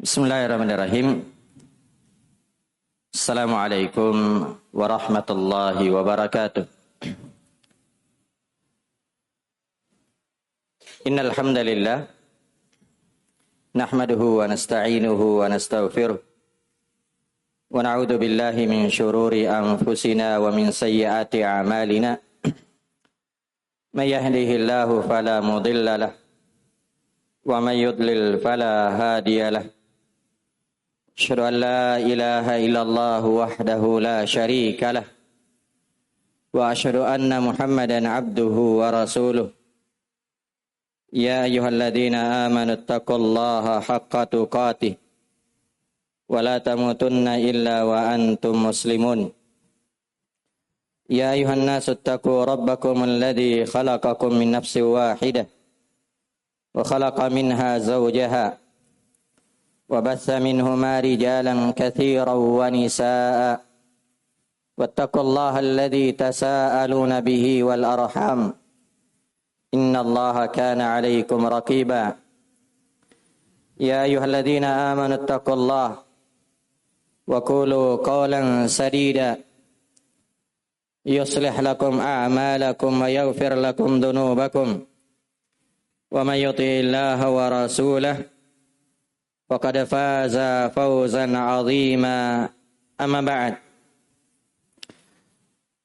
Bismillahirrahmanirrahim. Assalamualaikum warahmatullahi wabarakatuh. Innal hamdalillah nahmaduhu wa nasta'inuhu wa nastaghfiruh wa na'udzu billahi min shururi anfusina wa min sayyiati a'malina. May yahdihillahu fala mudilla lahu wa may yudlil fala hadiya lahu. Asyhadu an la ilaha illallah wahdahu la syarika lah wa asyhadu anna Muhammadan abduhu wa rasuluh. Ya ayyuhalladzina amanu taqullaha haqqa tuqatih wa la tamutunna illa wa antum muslimun. Ya ayyuhan nasu taqu rabbakumul ladzi khalaqakum min nafsin wahidah wa khalaqa minha zawjaha وبث منهما رجالا كثيرا ونساء واتقوا الله الذي تساءلون به والأرحام إن الله كان عليكم رقيبا يا أيها الذين آمنوا اتقوا الله وقولوا قولا سديدا يصلح لكم أعمالكم ويغفر لكم ذنوبكم ومن يطع الله ورسوله وقد فاز فوزا عظيما أما بعد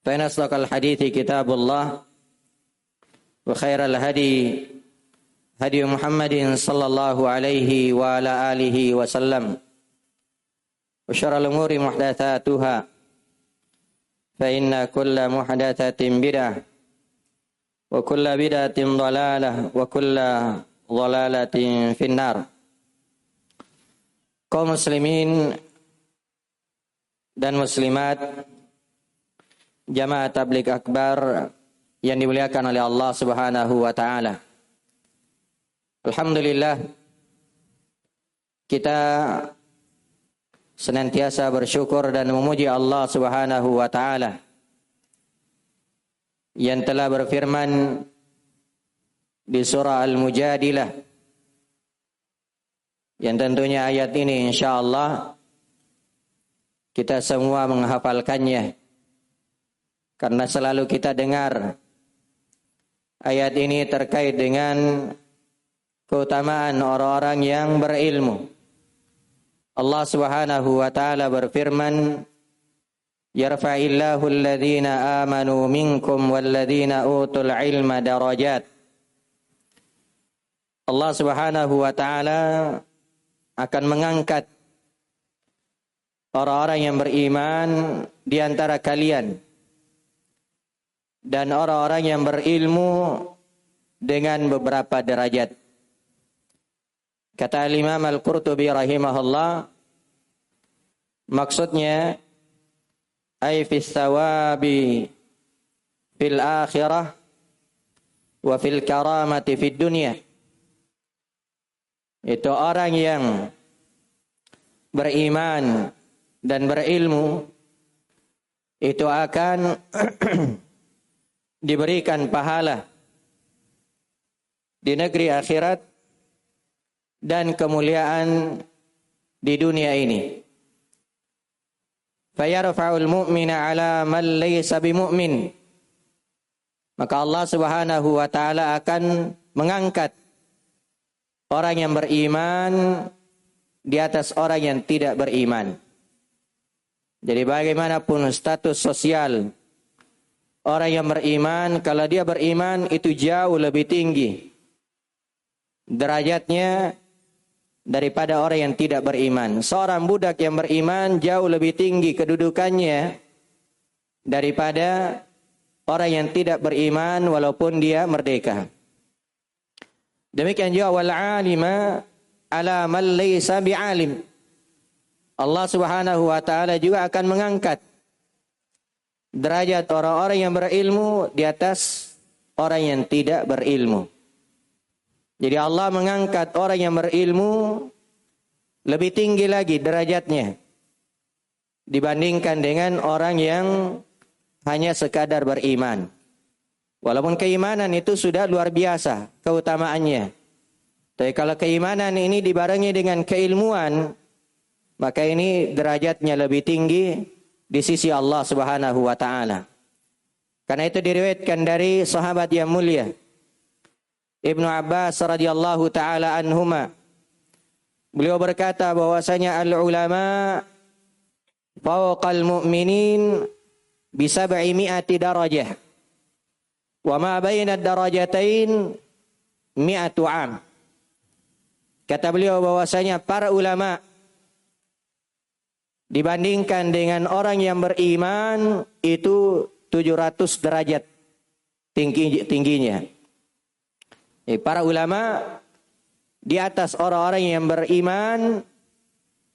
فإن أصدق الحديث كتاب الله وخير الهدي هدي محمد صلى الله عليه وعلى آله وسلم وشر الأمور محدثاتها فإن كل محدثة بدعة وكل بدعة ضلالة وكل ضلالة في النار. Kaum muslimin dan muslimat Jamaah Tabligh Akbar yang dimuliakan oleh Allah Subhanahu wa taala. Alhamdulillah kita senantiasa bersyukur dan memuji Allah Subhanahu wa taala yang telah berfirman di surah Al-Mujadilah, yang tentunya ayat ini insyaallah kita semua menghafalkannya karena selalu kita dengar ayat ini terkait dengan keutamaan orang-orang yang berilmu. Allah Subhanahu wa taala berfirman, yarfa'illahu alladhina amanu minkum walladhina utul ilma darajat. Allah Subhanahu wa taala akan mengangkat orang-orang yang beriman di antara kalian dan orang-orang yang berilmu dengan beberapa derajat. Kata Imam Al-Qurtubi rahimahullah, maksudnya ay fis thawabi fil akhirah wa fil karamati fid dunya. Itu orang yang beriman dan berilmu itu akan diberikan pahala di negeri akhirat dan kemuliaan di dunia ini. Fayarfa'ul mu'mina 'ala man laysa bimu'min. Maka Allah Subhanahu wa taala akan mengangkat orang yang beriman di atas orang yang tidak beriman. Jadi bagaimanapun status sosial orang yang beriman, kalau dia beriman itu jauh lebih tinggi derajatnya daripada orang yang tidak beriman. Seorang budak yang beriman jauh lebih tinggi kedudukannya daripada orang yang tidak beriman walaupun dia merdeka. Demikian juga wal alima ala man laysa bi'alim. Allah Subhanahu wa taala juga akan mengangkat derajat orang-orang yang berilmu di atas orang yang tidak berilmu. Jadi Allah mengangkat orang yang berilmu lebih tinggi lagi derajatnya dibandingkan dengan orang yang hanya sekadar beriman. Walaupun keimanan itu sudah luar biasa keutamaannya. Tapi kalau keimanan ini dibarengi dengan keilmuan, maka ini derajatnya lebih tinggi di sisi Allah Subhanahu wa taala. Karena itu diriwayatkan dari sahabat yang mulia Ibnu Abbas radhiyallahu taala anhuma. Beliau berkata bahwasanya al-ulama fawqal mu'minin bi 700 darajah. Wa ma baina ad-darajatain 100 am. Kata beliau bahwasanya para ulama dibandingkan dengan orang yang beriman itu 700 derajat tingginya. Para ulama di atas orang-orang yang beriman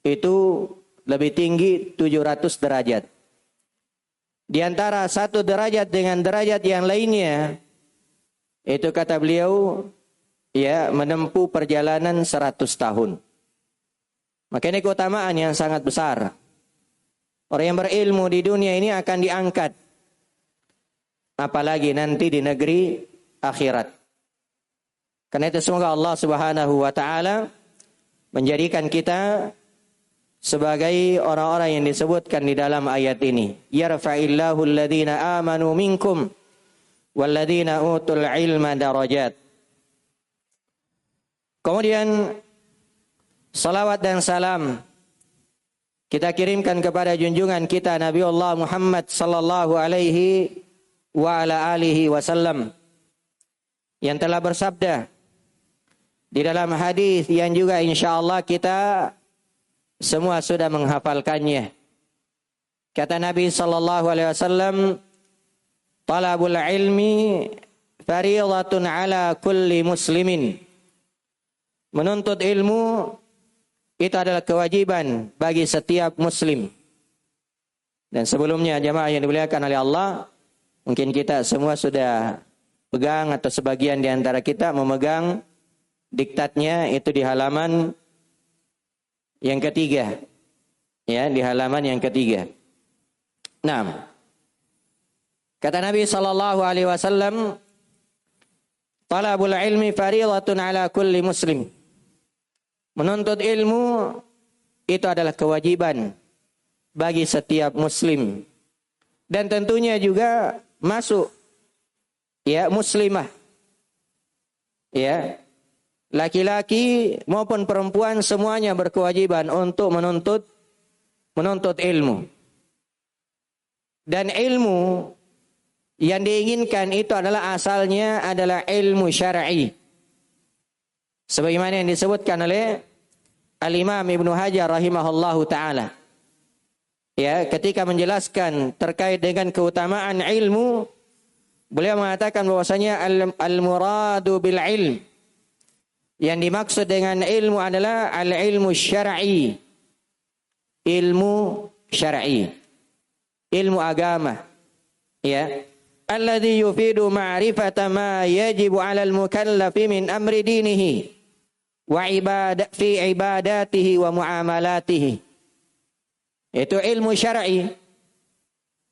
itu lebih tinggi 700 derajat. Di antara satu derajat dengan derajat yang lainnya, itu kata beliau, ya menempuh perjalanan 100 tahun. Maka ini keutamaan yang sangat besar. Orang yang berilmu di dunia ini akan diangkat. Apalagi nanti di negeri akhirat. Karena itu semoga Allah Subhanahu wa taala menjadikan kita sebagai orang-orang yang disebutkan di dalam ayat ini. Yarfa'illahu alladhina amanu minkum walladhina utul ilma darajat. Kemudian salawat dan salam kita kirimkan kepada junjungan kita Nabiullah Muhammad sallallahu alaihi wa ala alihi wasallam yang telah bersabda di dalam hadis yang juga insyaallah kita semua sudah menghafalkannya. Kata Nabi sallallahu alaihi wasallam, "Talabul ilmi fariidatun ala kulli muslimin." Menuntut ilmu itu adalah kewajiban bagi setiap muslim. Dan sebelumnya jamaah yang dimuliakan oleh Allah, mungkin kita semua sudah pegang atau sebagian di antara kita memegang diktatnya itu di halaman yang ketiga. Ya, di halaman yang ketiga. 6. Kata Nabi sallallahu alaihi wasallam, "Talabul ilmi fariidatun ala kulli muslim." Menuntut ilmu itu adalah kewajiban bagi setiap muslim. Dan tentunya juga masuk ya muslimah. Ya. Laki-laki maupun perempuan semuanya berkewajiban untuk menuntut ilmu. Dan ilmu yang diinginkan itu adalah asalnya adalah ilmu syar'i. Sebagaimana yang disebutkan oleh Al-Imam Ibnu Hajar rahimahullahu taala. Ya, ketika menjelaskan terkait dengan keutamaan ilmu, beliau mengatakan bahwasanya al-muradu bil ilm. Yang dimaksud dengan ilmu adalah al-ilmu syar'i. Ilmu syar'i. Ilmu agama. Ya. Alladhi yufidu ma'rifata ma yajibu 'alal mukallafi min amri dinihi wa fi ibadatihi wa muamalatihi. Itu ilmu syar'i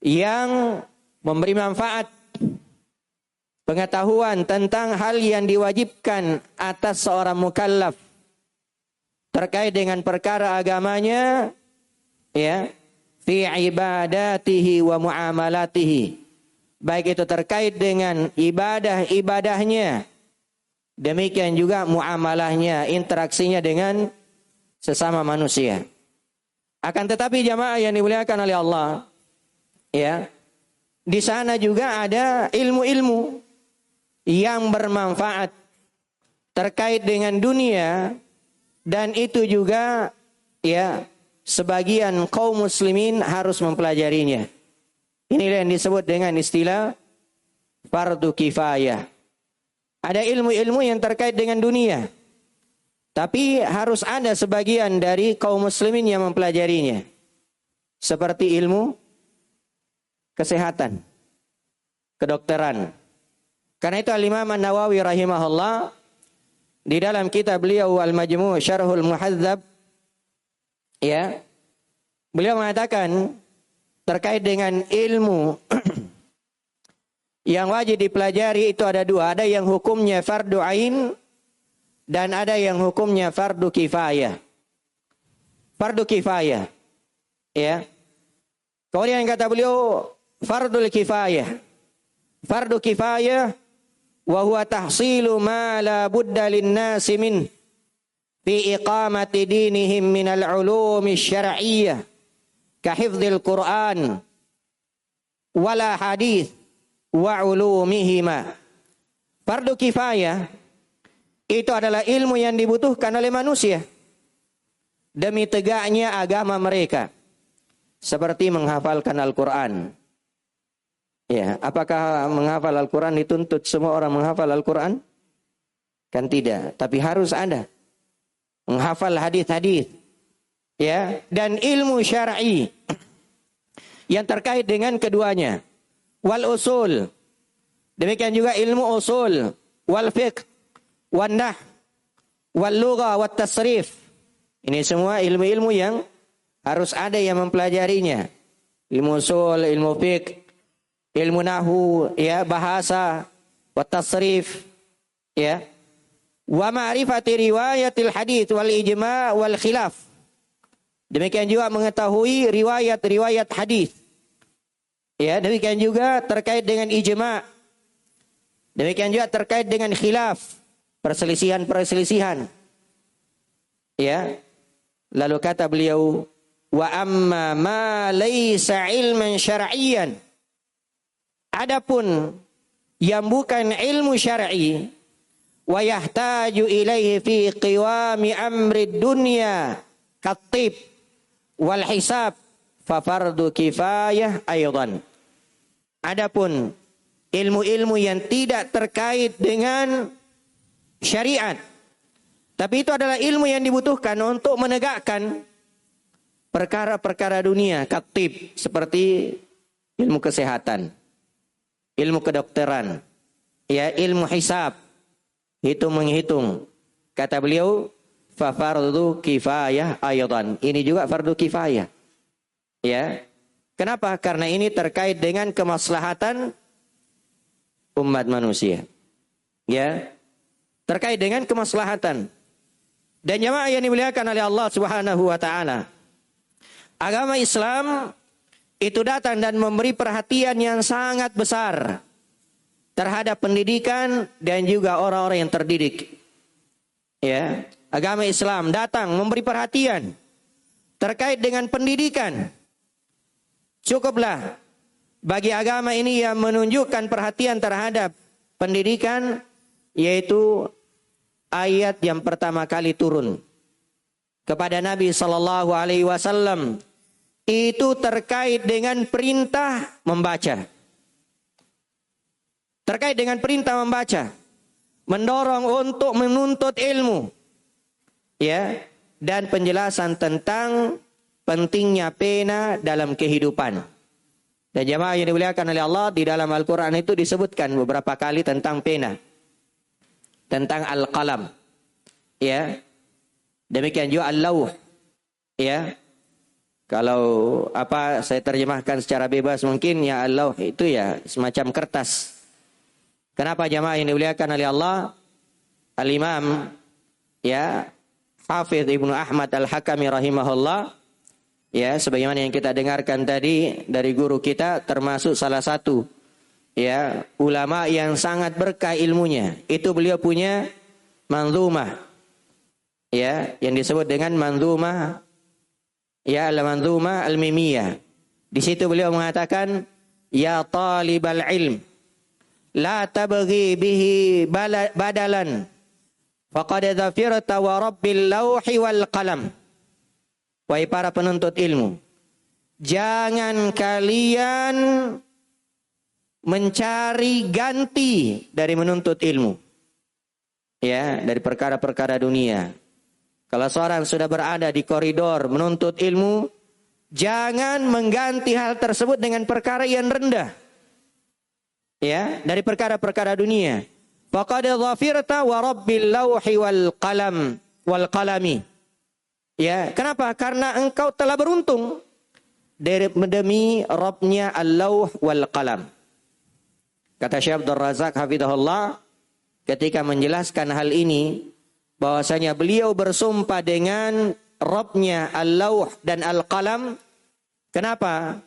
yang memberi manfaat pengetahuan tentang hal yang diwajibkan atas seorang mukallaf terkait dengan perkara agamanya, ya, fi ibadatihi wa muamalatihi, baik itu terkait dengan ibadah-ibadahnya, demikian juga muamalahnya, interaksinya dengan sesama manusia. Akan tetapi jamaah yang dimuliakan oleh Allah, ya, di sana juga ada ilmu-ilmu yang bermanfaat terkait dengan dunia, dan itu juga ya sebagian kaum muslimin harus mempelajarinya. Inilah yang disebut dengan istilah fardu kifayah. Ada ilmu-ilmu yang terkait dengan dunia, tapi harus ada sebagian dari kaum muslimin yang mempelajarinya. Seperti ilmu kesehatan, kedokteran. Karena itu Al-Imam An-Nawawi rahimahullah di dalam kitab beliau Al-Majmu' Syarhul Muhadzab, ya, beliau mengatakan terkait dengan ilmu yang wajib dipelajari itu ada dua. Ada yang hukumnya fardu ain dan ada yang hukumnya fardu kifayah. Fardu kifayah. Ya. Kemudian kata beliau fardul kifayah. Fardu kifayah wa huwa tahsilu ma la budda lin-nasi min fi iqamati dinihim min al-ulumi syar'iyyah ka hifdzil Qur'an wala hadith wa ulumihima. Fardu kifayah itu adalah ilmu yang dibutuhkan oleh manusia demi tegaknya agama mereka. Seperti menghafalkan Al-Quran. Ya, apakah menghafal Al-Quran dituntut semua orang menghafal Al-Quran? Kan tidak, tapi harus ada. Menghafal hadis-hadis. Ya, dan ilmu syar'i yang terkait dengan keduanya. Wal usul. Demikian juga ilmu usul, wal fiqh, wan nah, wal lugha, wat tasrif. Ini semua ilmu-ilmu yang harus ada yang mempelajarinya. Ilmu usul, ilmu fiqh, ilmu nahwu, ya, bahasa, wat tasrif, ya. Wa ma'rifati riwayatil hadits wal ijma' wal khilaf. Demikian juga mengetahui riwayat-riwayat hadis. Ya, demikian juga terkait dengan ijma'. Demikian juga terkait dengan khilaf, perselisihan-perselisihan. Ya. Lalu kata beliau, wa amma ma laysa ilman syar'iyyan. Adapun yang bukan ilmu syar'i, wa yahtaju ilaihi fi qiwami amri dunya katib wal hisab fa fardu kifayah aidan. Adapun ilmu-ilmu yang tidak terkait dengan syariat, tapi itu adalah ilmu yang dibutuhkan untuk menegakkan perkara-perkara dunia, katib, seperti ilmu kesehatan, ilmu kedokteran, ya, ilmu hisab, hitung-menghitung. Kata beliau, fa fardu kifayah aydan. Ini juga fardu kifayah. Ya. Kenapa? Karena ini terkait dengan kemaslahatan umat manusia. Ya. Terkait dengan kemaslahatan. Dan jamaah yang dimuliakan oleh Allah Subhanahu wa taala. Agama Islam itu datang dan memberi perhatian yang sangat besar terhadap pendidikan dan juga orang-orang yang terdidik. Ya, agama Islam datang memberi perhatian terkait dengan pendidikan. Cukuplah bagi agama ini yang menunjukkan perhatian terhadap pendidikan, yaitu ayat yang pertama kali turun kepada Nabi sallallahu alaihi wasallam, itu terkait dengan perintah membaca. Terkait dengan perintah membaca, mendorong untuk menuntut ilmu. Ya, dan penjelasan tentang pentingnya pena dalam kehidupan. Dan jemaah yang dimuliakan oleh Allah, di dalam Al-Qur'an itu disebutkan beberapa kali tentang pena. Tentang al-qalam, ya. Demikian juga al-lawh, ya. Kalau saya terjemahkan secara bebas mungkin, ya, al-lawh itu ya semacam kertas. Kenapa jamaah yang dimuliakan oleh Allah? Al-Imam, ya, Hafidh Ibnu Ahmad Al-Hakami rahimahullah, ya, sebagaimana yang kita dengarkan tadi dari guru kita, termasuk salah satu, ya, ulama yang sangat berkah ilmunya. Itu beliau punya manzumah, ya, yang disebut dengan manzumah, ya, al-manzumah al-mimiyah. Di situ beliau mengatakan, ya talibal ilm, la tabghi bihi badalan, faqad dhafirta wa rabbil lawhi wal qalam. Wahai para penuntut ilmu, jangan kalian mencari ganti dari menuntut ilmu, ya, dari perkara-perkara dunia. Kalau seorang sudah berada di koridor menuntut ilmu, jangan mengganti hal tersebut dengan perkara yang rendah, ya, dari perkara-perkara dunia. Faqad dhafirta wa rabbil lawhi wal qalam wal qalami. Ya, kenapa? Karena engkau telah beruntung demi Rabbnya al-lawh wal qalam. Kata Syekh Abdul Razak hafizahullah ketika menjelaskan hal ini, bahwasanya beliau bersumpah dengan Rabbnya Al-Lauh dan Al-Qalam. Kenapa?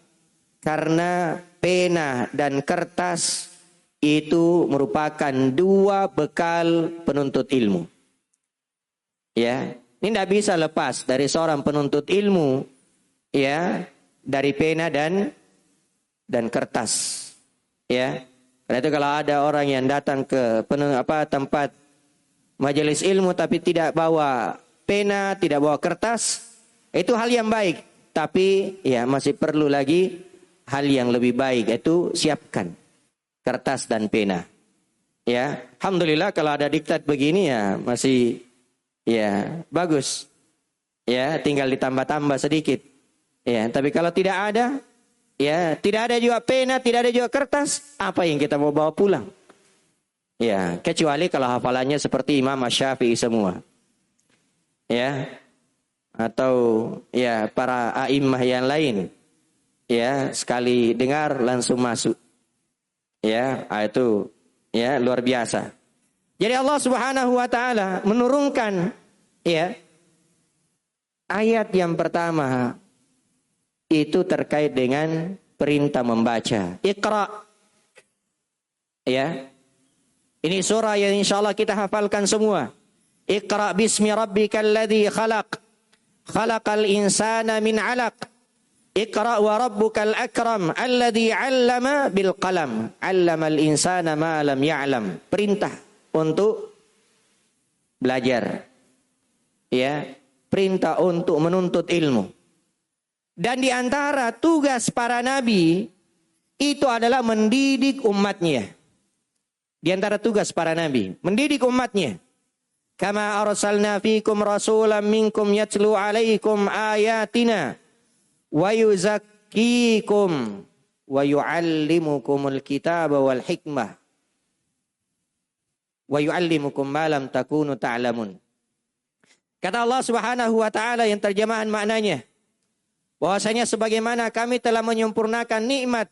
Karena pena dan kertas itu merupakan dua bekal penuntut ilmu. Ya, ini tidak bisa lepas dari seorang penuntut ilmu, ya, dari pena dan kertas. Ya, karena itu kalau ada orang yang datang ke tempat majelis ilmu tapi tidak bawa pena, tidak bawa kertas, itu hal yang baik. Tapi ya masih perlu lagi hal yang lebih baik, yaitu siapkan kertas dan pena. Ya, alhamdulillah kalau ada diktat begini ya masih ya bagus. Ya, tinggal ditambah-tambah sedikit. Ya, tapi kalau tidak ada, ya tidak ada juga pena, tidak ada juga kertas, apa yang kita mau bawa pulang? Ya, kecuali kalau hafalannya seperti Imam Syafi'i semua. Ya. Atau ya para a'immah yang lain. Ya, sekali dengar langsung masuk. Ya, itu ya luar biasa. Jadi Allah Subhanahu wa taala menurunkan ya ayat yang pertama itu terkait dengan perintah membaca. Iqra. Ya. Ini surah yang insyaallah kita hafalkan semua. Iqra bismi rabbikal ladzi khalaq. Khalaqal insana min 'alaq. Iqra wa rabbukal akram alladzi 'allama bil qalam. 'Allamal insana ma lam ya'lam. Perintah untuk belajar. Ya, perintah untuk menuntut ilmu. Dan di antara tugas para nabi itu adalah mendidik umatnya. Di antara tugas para nabi, mendidik umatnya. Kama arsalna fikum rasulan minkum yatlu alaikum ayatina wa yuzakkikum wa yuallimukumul kitaba wal hikmah wa yuallimukum ma lam takunu ta'lamun. Kata Allah Subhanahu wa taala yang terjemahan maknanya, bahwasanya sebagaimana kami telah menyempurnakan nikmat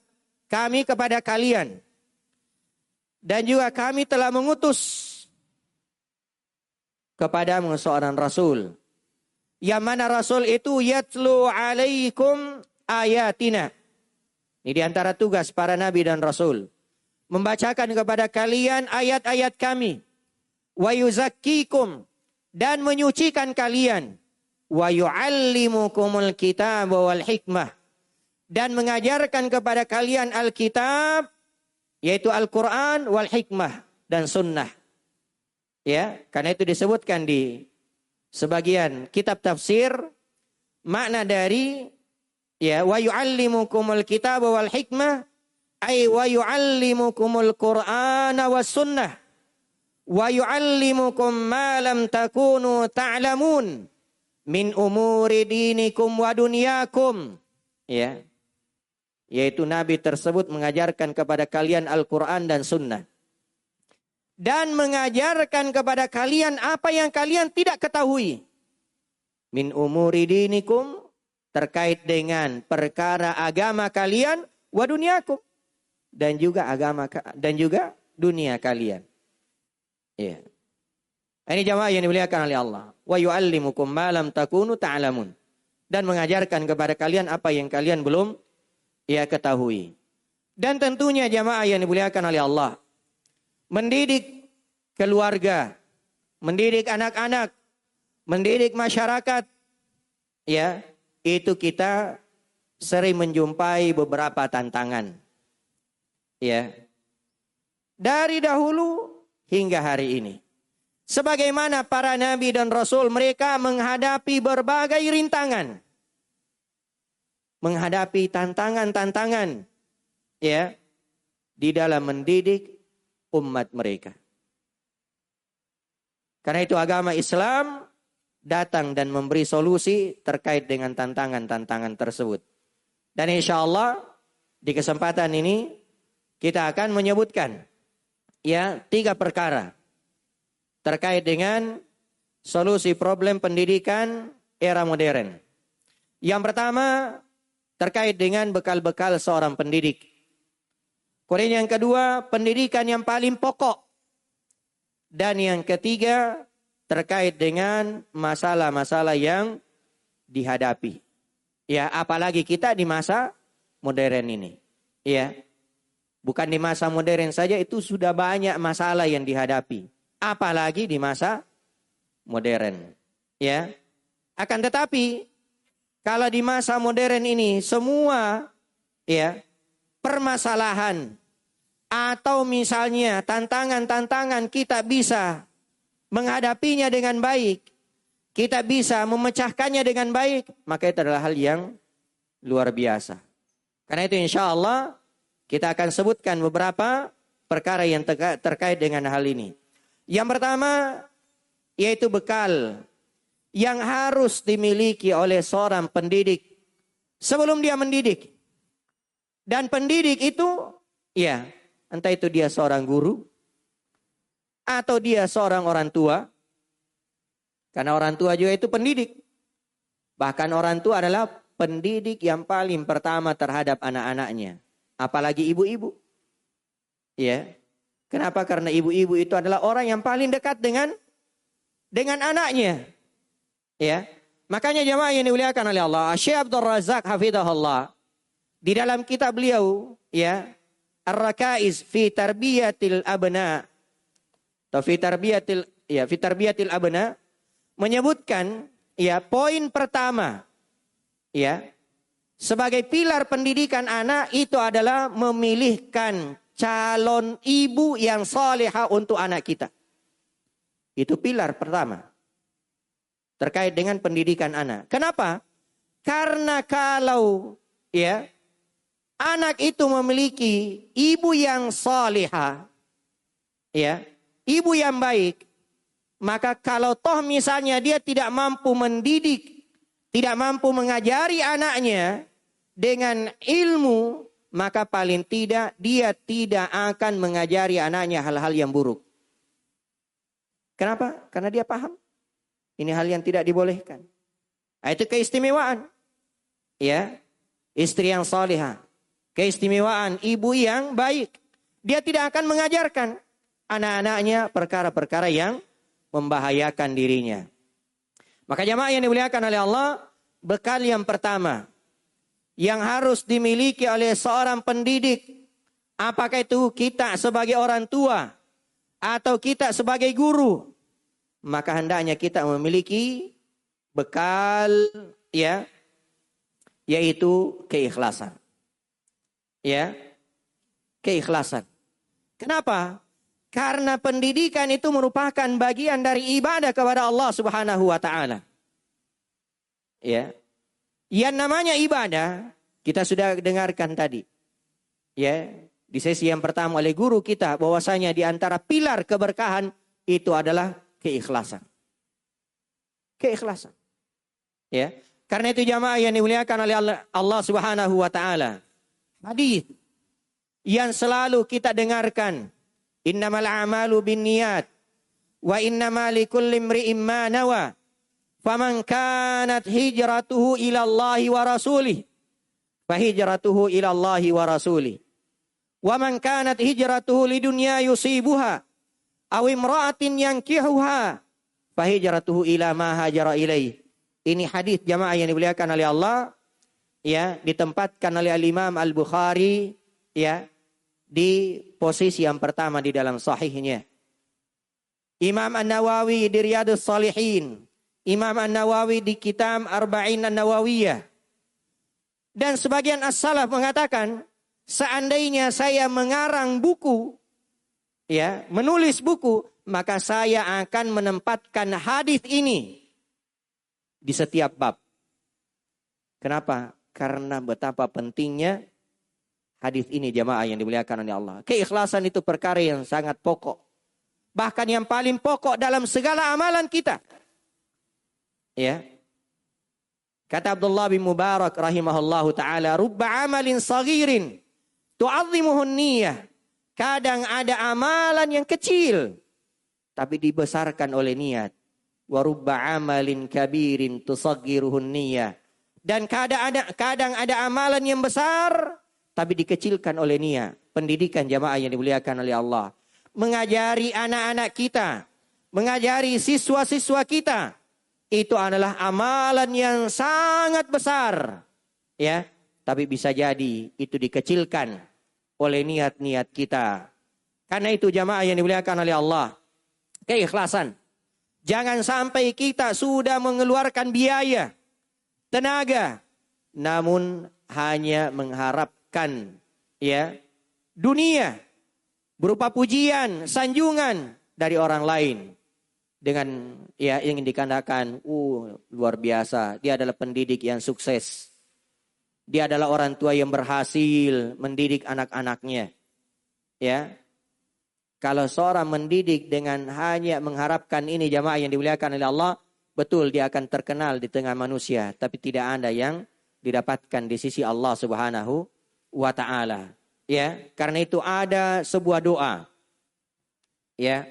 kami kepada kalian, dan juga kami telah mengutus kepadamu seorang rasul, yang mana rasul itu yatlu alaikum ayatina. Ini diantara tugas para nabi dan rasul, membacakan kepada kalian ayat-ayat kami. Wa yuzakkikum, dan menyucikan kalian. Wa yuallimukumul kitaba wal hikmah, dan mengajarkan kepada kalian Alkitab, yaitu Al-Quran, wal hikmah, dan sunnah. Ya, karena itu disebutkan di sebagian kitab tafsir makna dari ya wa yuallimukumul kitaba wal hikmah ay wa yuallimukumul qur'ana was sunnah wa yuallimukum ma lam takunu ta'lamun min umuri dinikum wa dunyakum. Ya, yaitu nabi tersebut mengajarkan kepada kalian Al-Quran dan sunnah, dan mengajarkan kepada kalian apa yang kalian tidak ketahui. Min umuri dinikum, terkait dengan perkara agama kalian, wa dunyakum, dan juga dunia kalian. Ya. Ini jamaah yang dimuliakan oleh Allah. Wa yuallimukum ma lam takunu ta'lamun, dan mengajarkan kepada kalian apa yang kalian belum ketahui. Dan tentunya jamaah yang dimuliakan oleh Allah, mendidik keluarga, mendidik anak-anak, mendidik masyarakat, ya, itu kita sering menjumpai beberapa tantangan. Ya. Dari dahulu hingga hari ini. Sebagaimana para nabi dan rasul, mereka menghadapi berbagai rintangan. Menghadapi tantangan-tantangan, ya, di dalam mendidik umat mereka. Karena itu agama Islam datang dan memberi solusi terkait dengan tantangan-tantangan tersebut. Dan insya Allah di kesempatan ini kita akan menyebutkan ya 3 perkara terkait dengan solusi problem pendidikan era modern. Yang pertama terkait dengan bekal-bekal seorang pendidik. Kemudian yang kedua, pendidikan yang paling pokok. Dan yang ketiga, terkait dengan masalah-masalah yang dihadapi. Ya, apalagi kita di masa modern ini. Ya. Bukan di masa modern saja, itu sudah banyak masalah yang dihadapi. Apalagi di masa modern. Ya. Akan tetapi kalau di masa modern ini semua ya permasalahan atau misalnya tantangan-tantangan kita bisa menghadapinya dengan baik, kita bisa memecahkannya dengan baik, maka itu adalah hal yang luar biasa. Karena itu insya Allah kita akan sebutkan beberapa perkara yang terkait dengan hal ini. Yang pertama yaitu bekal yang harus dimiliki oleh seorang pendidik sebelum dia mendidik. Dan pendidik itu ya entah itu dia seorang guru atau dia seorang orang tua. Karena orang tua juga itu pendidik. Bahkan orang tua adalah pendidik yang paling pertama terhadap anak-anaknya. Apalagi ibu-ibu. Ya. Kenapa? Karena ibu-ibu itu adalah orang yang paling dekat dengan anaknya. Ya. Makanya jemaah yang dimuliakan oleh Allah, Syekh Abdul Razak hafizahullah di dalam kitab beliau ya, Ar-Rakaiz fi Tarbiyatil Abna atau fi Tarbiyatil Abna menyebutkan ya poin pertama ya sebagai pilar pendidikan anak itu adalah memilihkan calon ibu yang salihah untuk anak kita. Itu pilar pertama terkait dengan pendidikan anak. Kenapa? Karena kalau ya anak itu memiliki ibu yang salihah, ya, ibu yang baik, maka kalau toh misalnya dia tidak mampu mendidik, tidak mampu mengajari anaknya dengan ilmu, maka paling tidak dia tidak akan mengajari anaknya hal-hal yang buruk. Kenapa? Karena dia paham ini hal yang tidak dibolehkan. Itu keistimewaan. Ya, istri yang salihah, keistimewaan ibu yang baik. Dia tidak akan mengajarkan anak-anaknya perkara-perkara yang membahayakan dirinya. Maka jemaah yang dimuliakan oleh Allah, bekal yang pertama yang harus dimiliki oleh seorang pendidik, apakah itu kita sebagai orang tua atau kita sebagai guru, maka hendaknya kita memiliki bekal ya, yaitu keikhlasan. Ya, keikhlasan. Kenapa? Karena pendidikan itu merupakan bagian dari ibadah kepada Allah Subhanahu wa taala. Ya. Yang namanya ibadah kita sudah dengarkan tadi. Ya, di sesi yang pertama oleh guru kita bahwasanya di antara pilar keberkahan itu adalah keikhlasan. Keikhlasan. Ya. Karena itu jamaah yang dimuliakan oleh Allah Subhanahu wa taala. Hadis yang selalu kita dengarkan, innamal a'malu binniyat wa innamal likulli imri'in ma nawa. Faman kanat hijratuhu ila Allah wa rasulih fa hijratuhu ila Allah wa rasulih. Wa man kanat hijratuhu lidunya yusibuha aw imra'atin yankihuha fa hijratuhu ila ma hajara ilaih. Ini hadis jamaah yang dimuliakan oleh Allah, ya, ditempatkan oleh Al-Imam Al-Bukhari ya di posisi yang pertama di dalam sahihnya. Imam An-Nawawi di Riyadhus Shalihin, Imam An-Nawawi di kitab Arba'in An-Nawawiyah. Dan sebagian as-salaf mengatakan, seandainya saya mengarang buku, ya, menulis buku, maka saya akan menempatkan hadis ini di setiap bab. Kenapa? Karena betapa pentingnya hadis ini jamaah yang dimuliakan oleh Allah. Keikhlasan itu perkara yang sangat pokok. Bahkan yang paling pokok dalam segala amalan kita. Ya. Kata Abdullah bin Mubarak rahimahullahu ta'ala, rubba amalin saghirin tu'azzimuhun niyah. Kadang ada amalan yang kecil tapi dibesarkan oleh niat. Wa rubba amalin kabirin tusaggiruhun niyah. Dan kadang ada amalan yang besar tapi dikecilkan oleh niat. Pendidikan jamaah yang dimuliakan oleh Allah. Mengajari anak-anak kita mengajari siswa-siswa kita, itu adalah amalan yang sangat besar. Ya, tapi bisa jadi itu dikecilkan oleh niat-niat kita. Karena itu jamaah yang dimuliakan oleh Allah, keikhlasan. Jangan sampai kita sudah mengeluarkan biaya, tenaga, namun hanya mengharapkan ya dunia berupa pujian, sanjungan dari orang lain. Dengan ya ingin dikatakan, luar biasa, dia adalah pendidik yang sukses. Dia adalah orang tua yang berhasil mendidik anak-anaknya. Ya. Kalau seorang mendidik dengan hanya mengharapkan ini jamaah yang dimuliakan oleh Allah, betul dia akan terkenal di tengah manusia, tapi tidak ada yang didapatkan di sisi Allah Subhanahu wa taala. Ya, karena itu ada sebuah doa. Ya,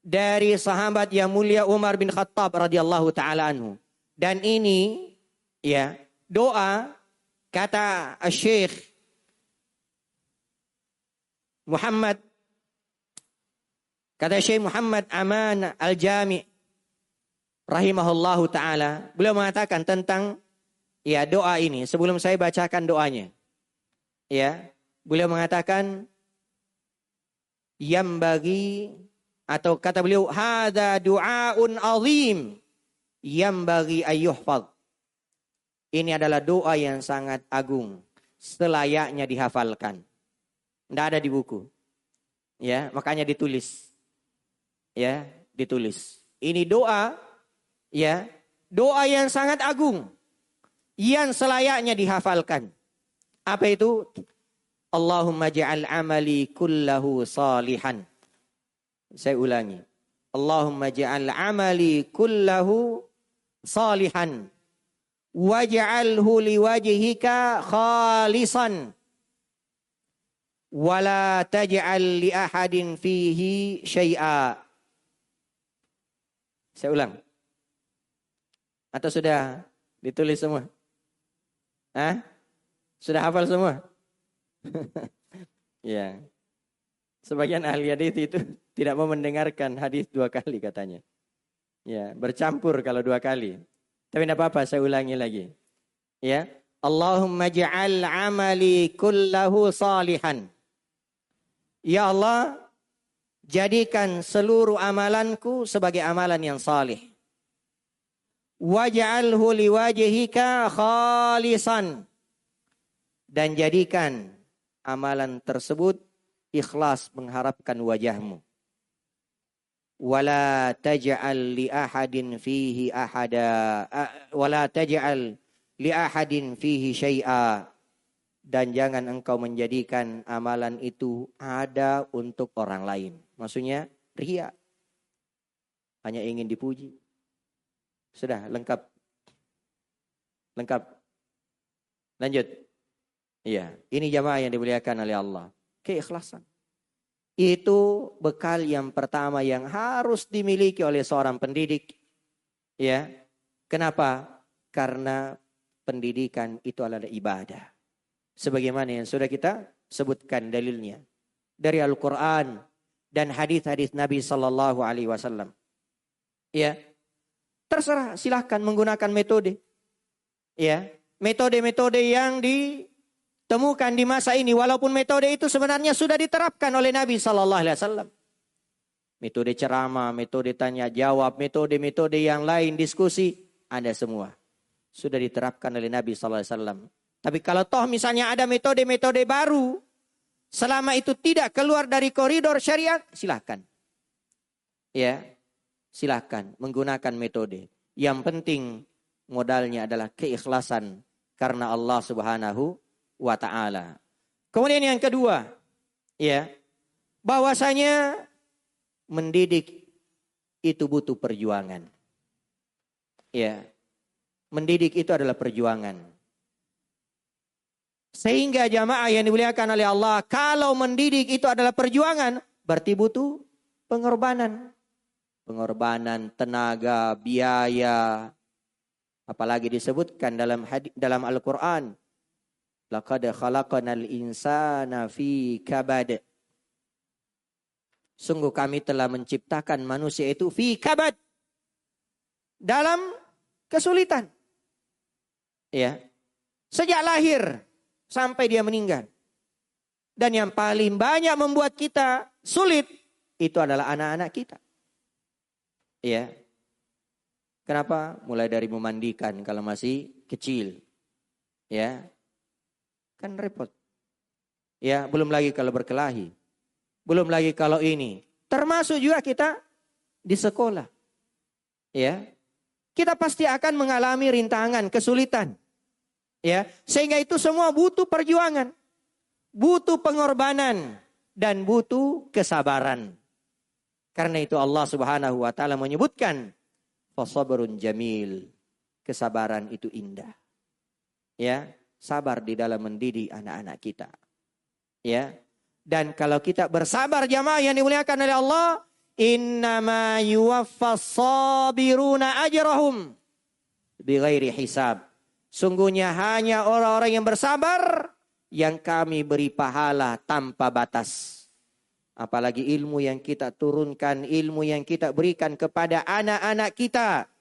dari sahabat yang mulia Umar bin Khattab radhiyallahu taala anhu. Dan ini ya, doa kata Syekh Muhammad Aman Al-Jami rahimahullahu taala, beliau mengatakan tentang ya doa ini. Sebelum saya bacakan doanya, ya, beliau mengatakan yang bagi, atau kata beliau, hadza du'aun azim yang bagi ayyuhfaz. Ini adalah doa yang sangat agung, selayaknya dihafalkan. Tidak ada di buku. Ya, makanya ditulis. Ya, ditulis. Ini doa, ya, doa yang sangat agung, yang selayaknya dihafalkan. Apa itu? Allahumma ja'al amali kullahu salihan. Saya ulangi. Allahumma ja'al amali kullahu salihan. Waj'alhu liwajhika khalisan. Wala taj'al li ahadin fihi syai'a. Saya ulang. Atau sudah ditulis semua? Hah? Sudah hafal semua? Ya. Sebagian ahli hadis itu tidak mau mendengarkan hadis 2 kali katanya. Ya, bercampur kalau 2 kali. Tapi tidak apa-apa, saya ulangi lagi. Ya. Allahumma ja'al amali kullahu salihan. Ya Allah, jadikan seluruh amalanku sebagai amalan yang salih. Waj'alhu liwajhika khalisan. Dan jadikan amalan tersebut ikhlas mengharapkan wajahmu. Wala taj'al li ahadin fihi ahada. Wala taj'al li ahadin fihi syai'a. Dan jangan engkau menjadikan amalan itu ada untuk orang lain. Maksudnya riya. Hanya ingin dipuji. Sudah lengkap. Lengkap. Lanjut. Iya, ini jamaah yang dimuliakan oleh Allah. Keikhlasan. Itu bekal yang pertama yang harus dimiliki oleh seorang pendidik. Ya. Kenapa? Karena pendidikan itu adalah ibadah. Sebagaimana yang sudah kita sebutkan dalilnya dari Al-Quran dan hadis-hadis Nabi Sallallahu Alaihi Wasallam. Ya, terserah, silahkan menggunakan metode. Ya, metode-metode yang ditemukan di masa ini, walaupun metode itu sebenarnya sudah diterapkan oleh Nabi Sallallahu Alaihi Wasallam. Metode ceramah, metode tanya jawab, metode-metode yang lain, diskusi, ada semua sudah diterapkan oleh Nabi Sallallahu Alaihi Wasallam. Tapi kalau toh misalnya ada metode-metode baru, selama itu tidak keluar dari koridor syariat, silahkan. Ya, silahkan menggunakan metode. Yang penting modalnya adalah keikhlasan karena Allah Subhanahu wa taala. Kemudian yang kedua, ya, bahwasanya mendidik itu butuh perjuangan. Ya. Mendidik itu adalah perjuangan. Sehingga jamaah yang dimuliakan oleh Allah, kalau mendidik itu adalah perjuangan, berarti butuh pengorbanan. Pengorbanan tenaga, biaya. Apalagi disebutkan dalam Al-Quran. Laqad khalaqnal insana fi kabad. Sungguh kami telah menciptakan manusia itu fi kabad, dalam kesulitan. Ya. Sejak lahir sampai dia meninggal. Dan yang paling banyak membuat kita sulit itu adalah anak-anak kita. Ya. Kenapa? Mulai dari memandikan kalau masih kecil. Ya. Kan repot. Ya, belum lagi kalau berkelahi. Belum lagi kalau ini. Termasuk juga kita di sekolah. Ya. Kita pasti akan mengalami rintangan, kesulitan. Ya, sehingga itu semua butuh perjuangan, butuh pengorbanan, dan butuh kesabaran. Karena itu Allah Subhanahu wa taala menyebutkan fasabrun jamil, kesabaran itu indah. Ya, sabar di dalam mendidik anak-anak kita. Ya. Dan kalau kita bersabar jamaah yang dimuliakan oleh Allah, innama yuwaffas sabiruna ajrahum bighairi hisab. Sungguhnya hanya orang-orang yang bersabar yang kami beri pahala tanpa batas. Apalagi ilmu yang kita turunkan, ilmu yang kita berikan kepada anak-anak kita.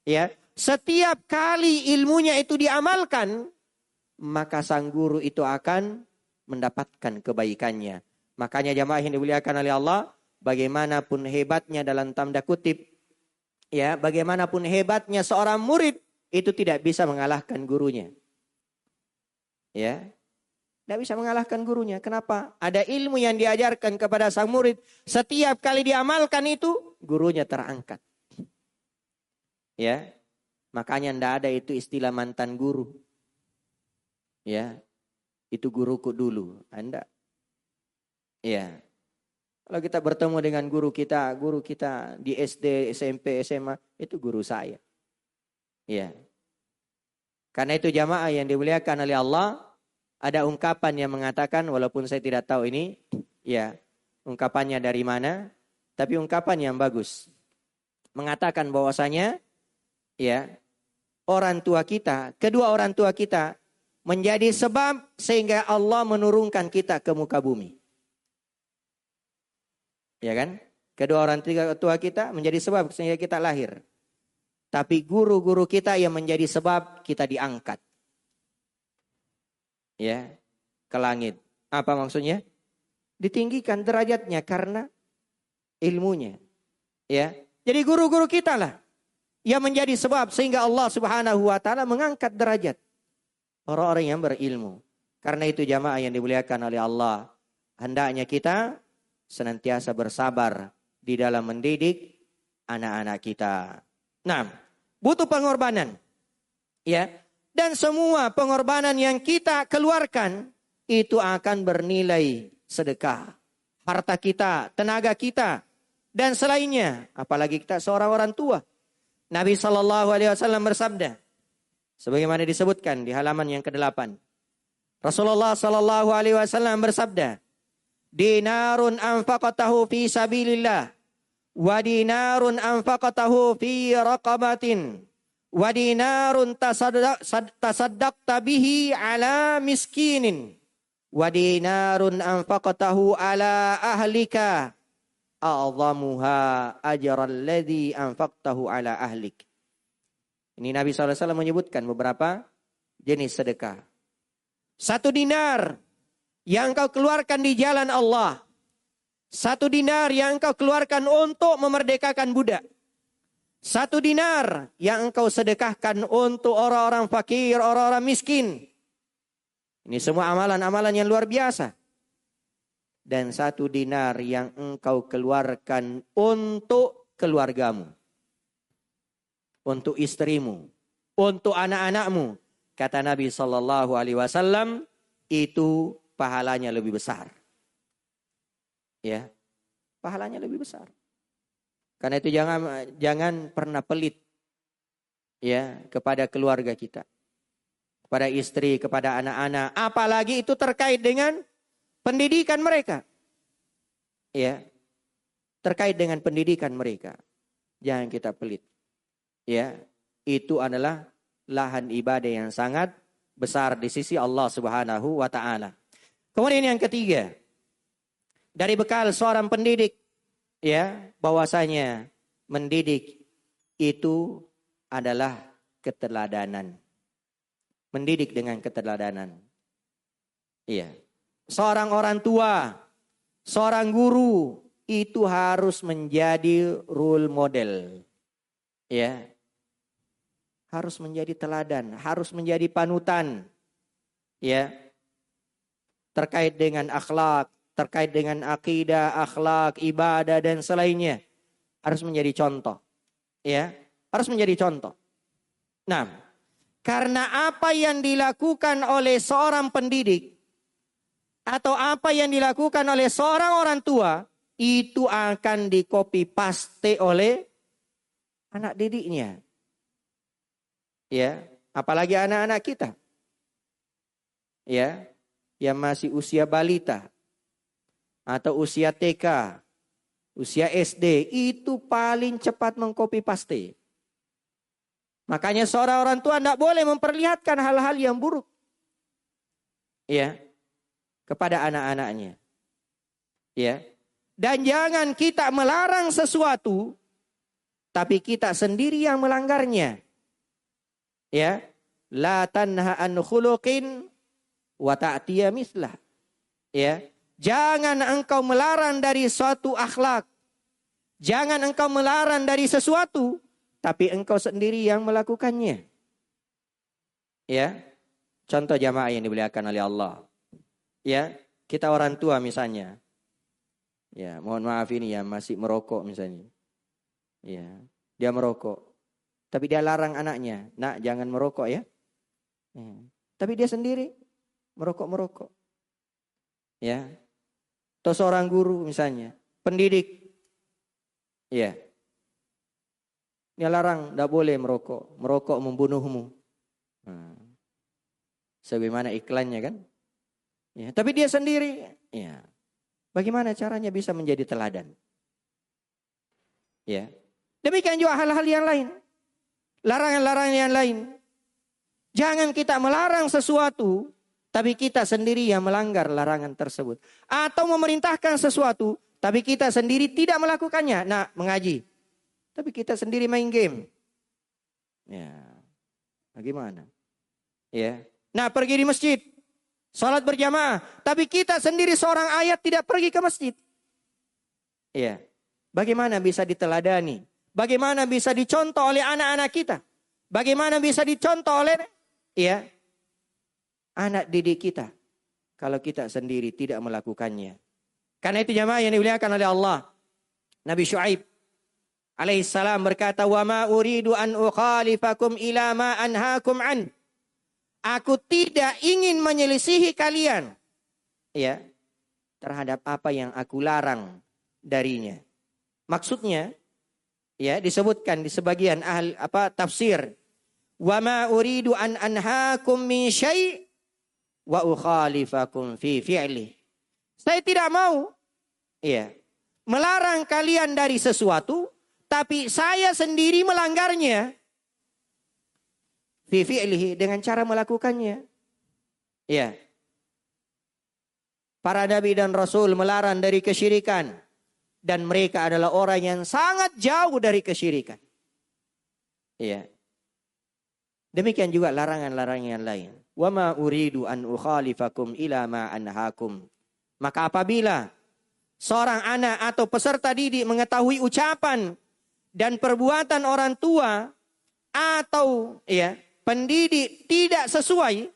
Ya, setiap kali ilmunya itu diamalkan, maka sang guru itu akan mendapatkan kebaikannya. Makanya jamaah yang dimuliakan oleh Allah, bagaimanapun hebatnya dalam tanda kutip, ya, bagaimanapun hebatnya seorang murid, itu tidak bisa mengalahkan gurunya. Ya. Tidak bisa mengalahkan gurunya. Kenapa? Ada ilmu yang diajarkan kepada sang murid. Setiap kali diamalkan itu, gurunya terangkat. Ya. Makanya tidak ada itu istilah mantan guru. Ya. Itu guruku dulu. Anda. Ya. Kalau kita bertemu dengan guru kita di SD, SMP, SMA, itu guru saya. Ya. Karena itu jamaah yang dimuliakan oleh Allah, ada ungkapan yang mengatakan, walaupun saya tidak tahu ini, ya, ungkapannya dari mana, tapi ungkapan yang bagus. Mengatakan bahwasanya, ya, orang tua kita, kedua orang tua kita menjadi sebab sehingga Allah menurunkan kita ke muka bumi. Ya kan? Kedua orang tua kita menjadi sebab sehingga kita lahir. Tapi guru-guru kita yang menjadi sebab kita diangkat. Ya, ke langit. Apa maksudnya? Ditinggikan derajatnya karena ilmunya. Ya. Jadi guru-guru kita lah yang menjadi sebab sehingga Allah Subhanahu wa taala mengangkat derajat orang-orang yang berilmu. Karena itu jamaah yang dimuliakan oleh Allah, hendaknya kita senantiasa bersabar di dalam mendidik anak-anak kita. Nah, butuh pengorbanan. Ya. Dan semua pengorbanan yang kita keluarkan itu akan bernilai sedekah. Harta kita, tenaga kita, dan selainnya. Apalagi kita seorang orang tua. Nabi SAW bersabda, sebagaimana disebutkan di halaman yang ke-8. Rasulullah SAW bersabda, dinarun anfaqatahu fi sabilillah. Wa dinarun anfaqatahu fi raqabatin. Wa dinarun tasaddaqta bihi ala miskinin. Wa dinarun anfaqatahu ala ahlika. A'zamuha ajral ladzi anfaqtahu ala ahlik. Ini Nabi SAW menyebutkan beberapa jenis sedekah. 1 dinar yang kau keluarkan di jalan Allah. 1 dinar yang engkau keluarkan untuk memerdekakan budak. 1 dinar yang engkau sedekahkan untuk orang-orang fakir, orang-orang miskin. Ini semua amalan-amalan yang luar biasa. Dan 1 dinar yang engkau keluarkan untuk keluargamu. Untuk istrimu. Untuk anak-anakmu. Kata Nabi SAW, itu pahalanya lebih besar. Ya, pahalanya lebih besar. Karena itu jangan pernah pelit ya kepada keluarga kita, kepada istri, kepada anak-anak, apalagi itu terkait dengan pendidikan mereka. Ya, terkait dengan pendidikan mereka, jangan kita pelit. Ya, itu adalah lahan ibadah yang sangat besar di sisi Allah Subhanahu wa taala. Kemudian yang ketiga, dari bekal seorang pendidik ya, bahwasanya mendidik itu adalah keteladanan. Mendidik dengan keteladanan. Iya. Seorang orang tua, seorang guru itu harus menjadi role model. Ya. Harus menjadi teladan, harus menjadi panutan. Ya. Terkait dengan akhlak, terkait dengan akidah, akhlak, ibadah dan selainnya. Harus menjadi contoh. Ya. Harus menjadi contoh. Nah, karena apa yang dilakukan oleh seorang pendidik atau apa yang dilakukan oleh seorang orang tua itu akan di-copy paste oleh anak didiknya. Ya, apalagi anak-anak kita. Ya, yang masih usia balita atau usia TK, usia SD itu paling cepat mengcopy paste. Makanya seorang orang tua tidak boleh memperlihatkan hal-hal yang buruk. Ya, kepada anak-anaknya. Ya. Dan jangan kita melarang sesuatu tapi kita sendiri yang melanggarnya. Ya. La tanha an khuluqin wa ta'tiya mislah. Ya. Jangan engkau melarang dari suatu akhlak. Jangan engkau melarang dari sesuatu tapi engkau sendiri yang melakukannya. Ya. Contoh jamaah yang dimuliakan oleh Allah. Ya, kita orang tua misalnya. Ya, mohon maaf ini ya masih merokok misalnya. Ya, dia merokok. Tapi dia larang anaknya, "Nak, jangan merokok ya." Ya. Tapi dia sendiri merokok. Ya. Atau seorang guru misalnya, pendidik. Ya. Dia larang, tidak boleh merokok. Merokok membunuhmu. Sebagaimana iklannya kan? Ya, tapi dia sendiri, ya. Bagaimana caranya bisa menjadi teladan? Ya. Demikian juga hal-hal yang lain. Larangan-larangan yang lain. Jangan kita melarang sesuatu, tapi kita sendiri yang melanggar larangan tersebut. Atau memerintahkan sesuatu, tapi kita sendiri tidak melakukannya. Nah, mengaji. Tapi kita sendiri main game. Ya. Bagaimana? Ya. Nah, pergi di masjid. Salat berjamaah. Tapi kita sendiri seorang ayat tidak pergi ke masjid. Ya. Bagaimana bisa diteladani? Bagaimana bisa dicontoh oleh anak-anak kita? Bagaimana bisa dicontoh oleh anak didik kita? Kalau kita sendiri tidak melakukannya. Karena itu jamaah yang dimuliakan oleh Allah. Nabi Syuaib alaihissalam berkata, "Wa ma uridu an ukhalifakum ila ma anhaakum an." Aku tidak ingin menyelisihi kalian ya terhadap apa yang aku larang darinya. Maksudnya ya disebutkan di sebagian tafsir, "Wa ma uridu an anhaakum min syai' wa ukhalifakum fi fi'li." Saya tidak mau ya melarang kalian dari sesuatu tapi saya sendiri melanggarnya. Fi fi'lihi, dengan cara melakukannya. Ya. Para nabi dan rasul melarang dari kesyirikan dan mereka adalah orang yang sangat jauh dari kesyirikan. Ya. Demikian juga larangan-larangan lain. Wa ma uridu an ukhalifakum ila ma anhaakum. Maka apabila seorang anak atau peserta didik mengetahui ucapan dan perbuatan orang tua atau pendidik tidak sesuai,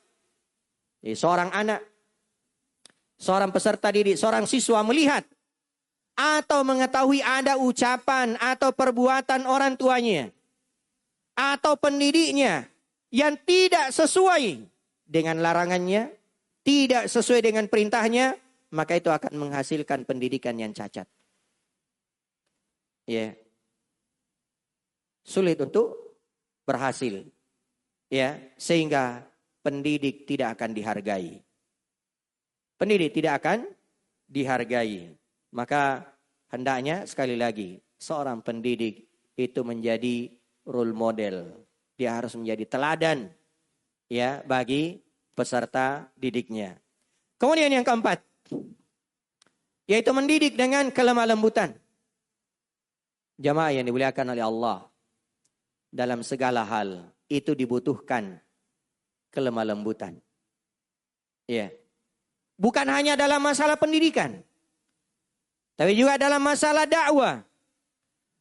seorang anak, seorang peserta didik, seorang siswa melihat atau mengetahui ada ucapan atau perbuatan orang tuanya atau pendidiknya yang tidak sesuai dengan larangannya, tidak sesuai dengan perintahnya, maka itu akan menghasilkan pendidikan yang cacat. Ya. Sulit untuk berhasil. Ya, sehingga pendidik tidak akan dihargai. Pendidik tidak akan dihargai. Maka hendaknya sekali lagi seorang pendidik itu menjadi role model. Dia harus menjadi teladan ya bagi peserta didiknya. Kemudian yang keempat, yaitu mendidik dengan kelemah lembutan. Jamaah yang dimuliakan oleh Allah, dalam segala hal itu dibutuhkan kelemah lembutan. Ya. Bukan hanya dalam masalah pendidikan, tapi juga dalam masalah dakwah.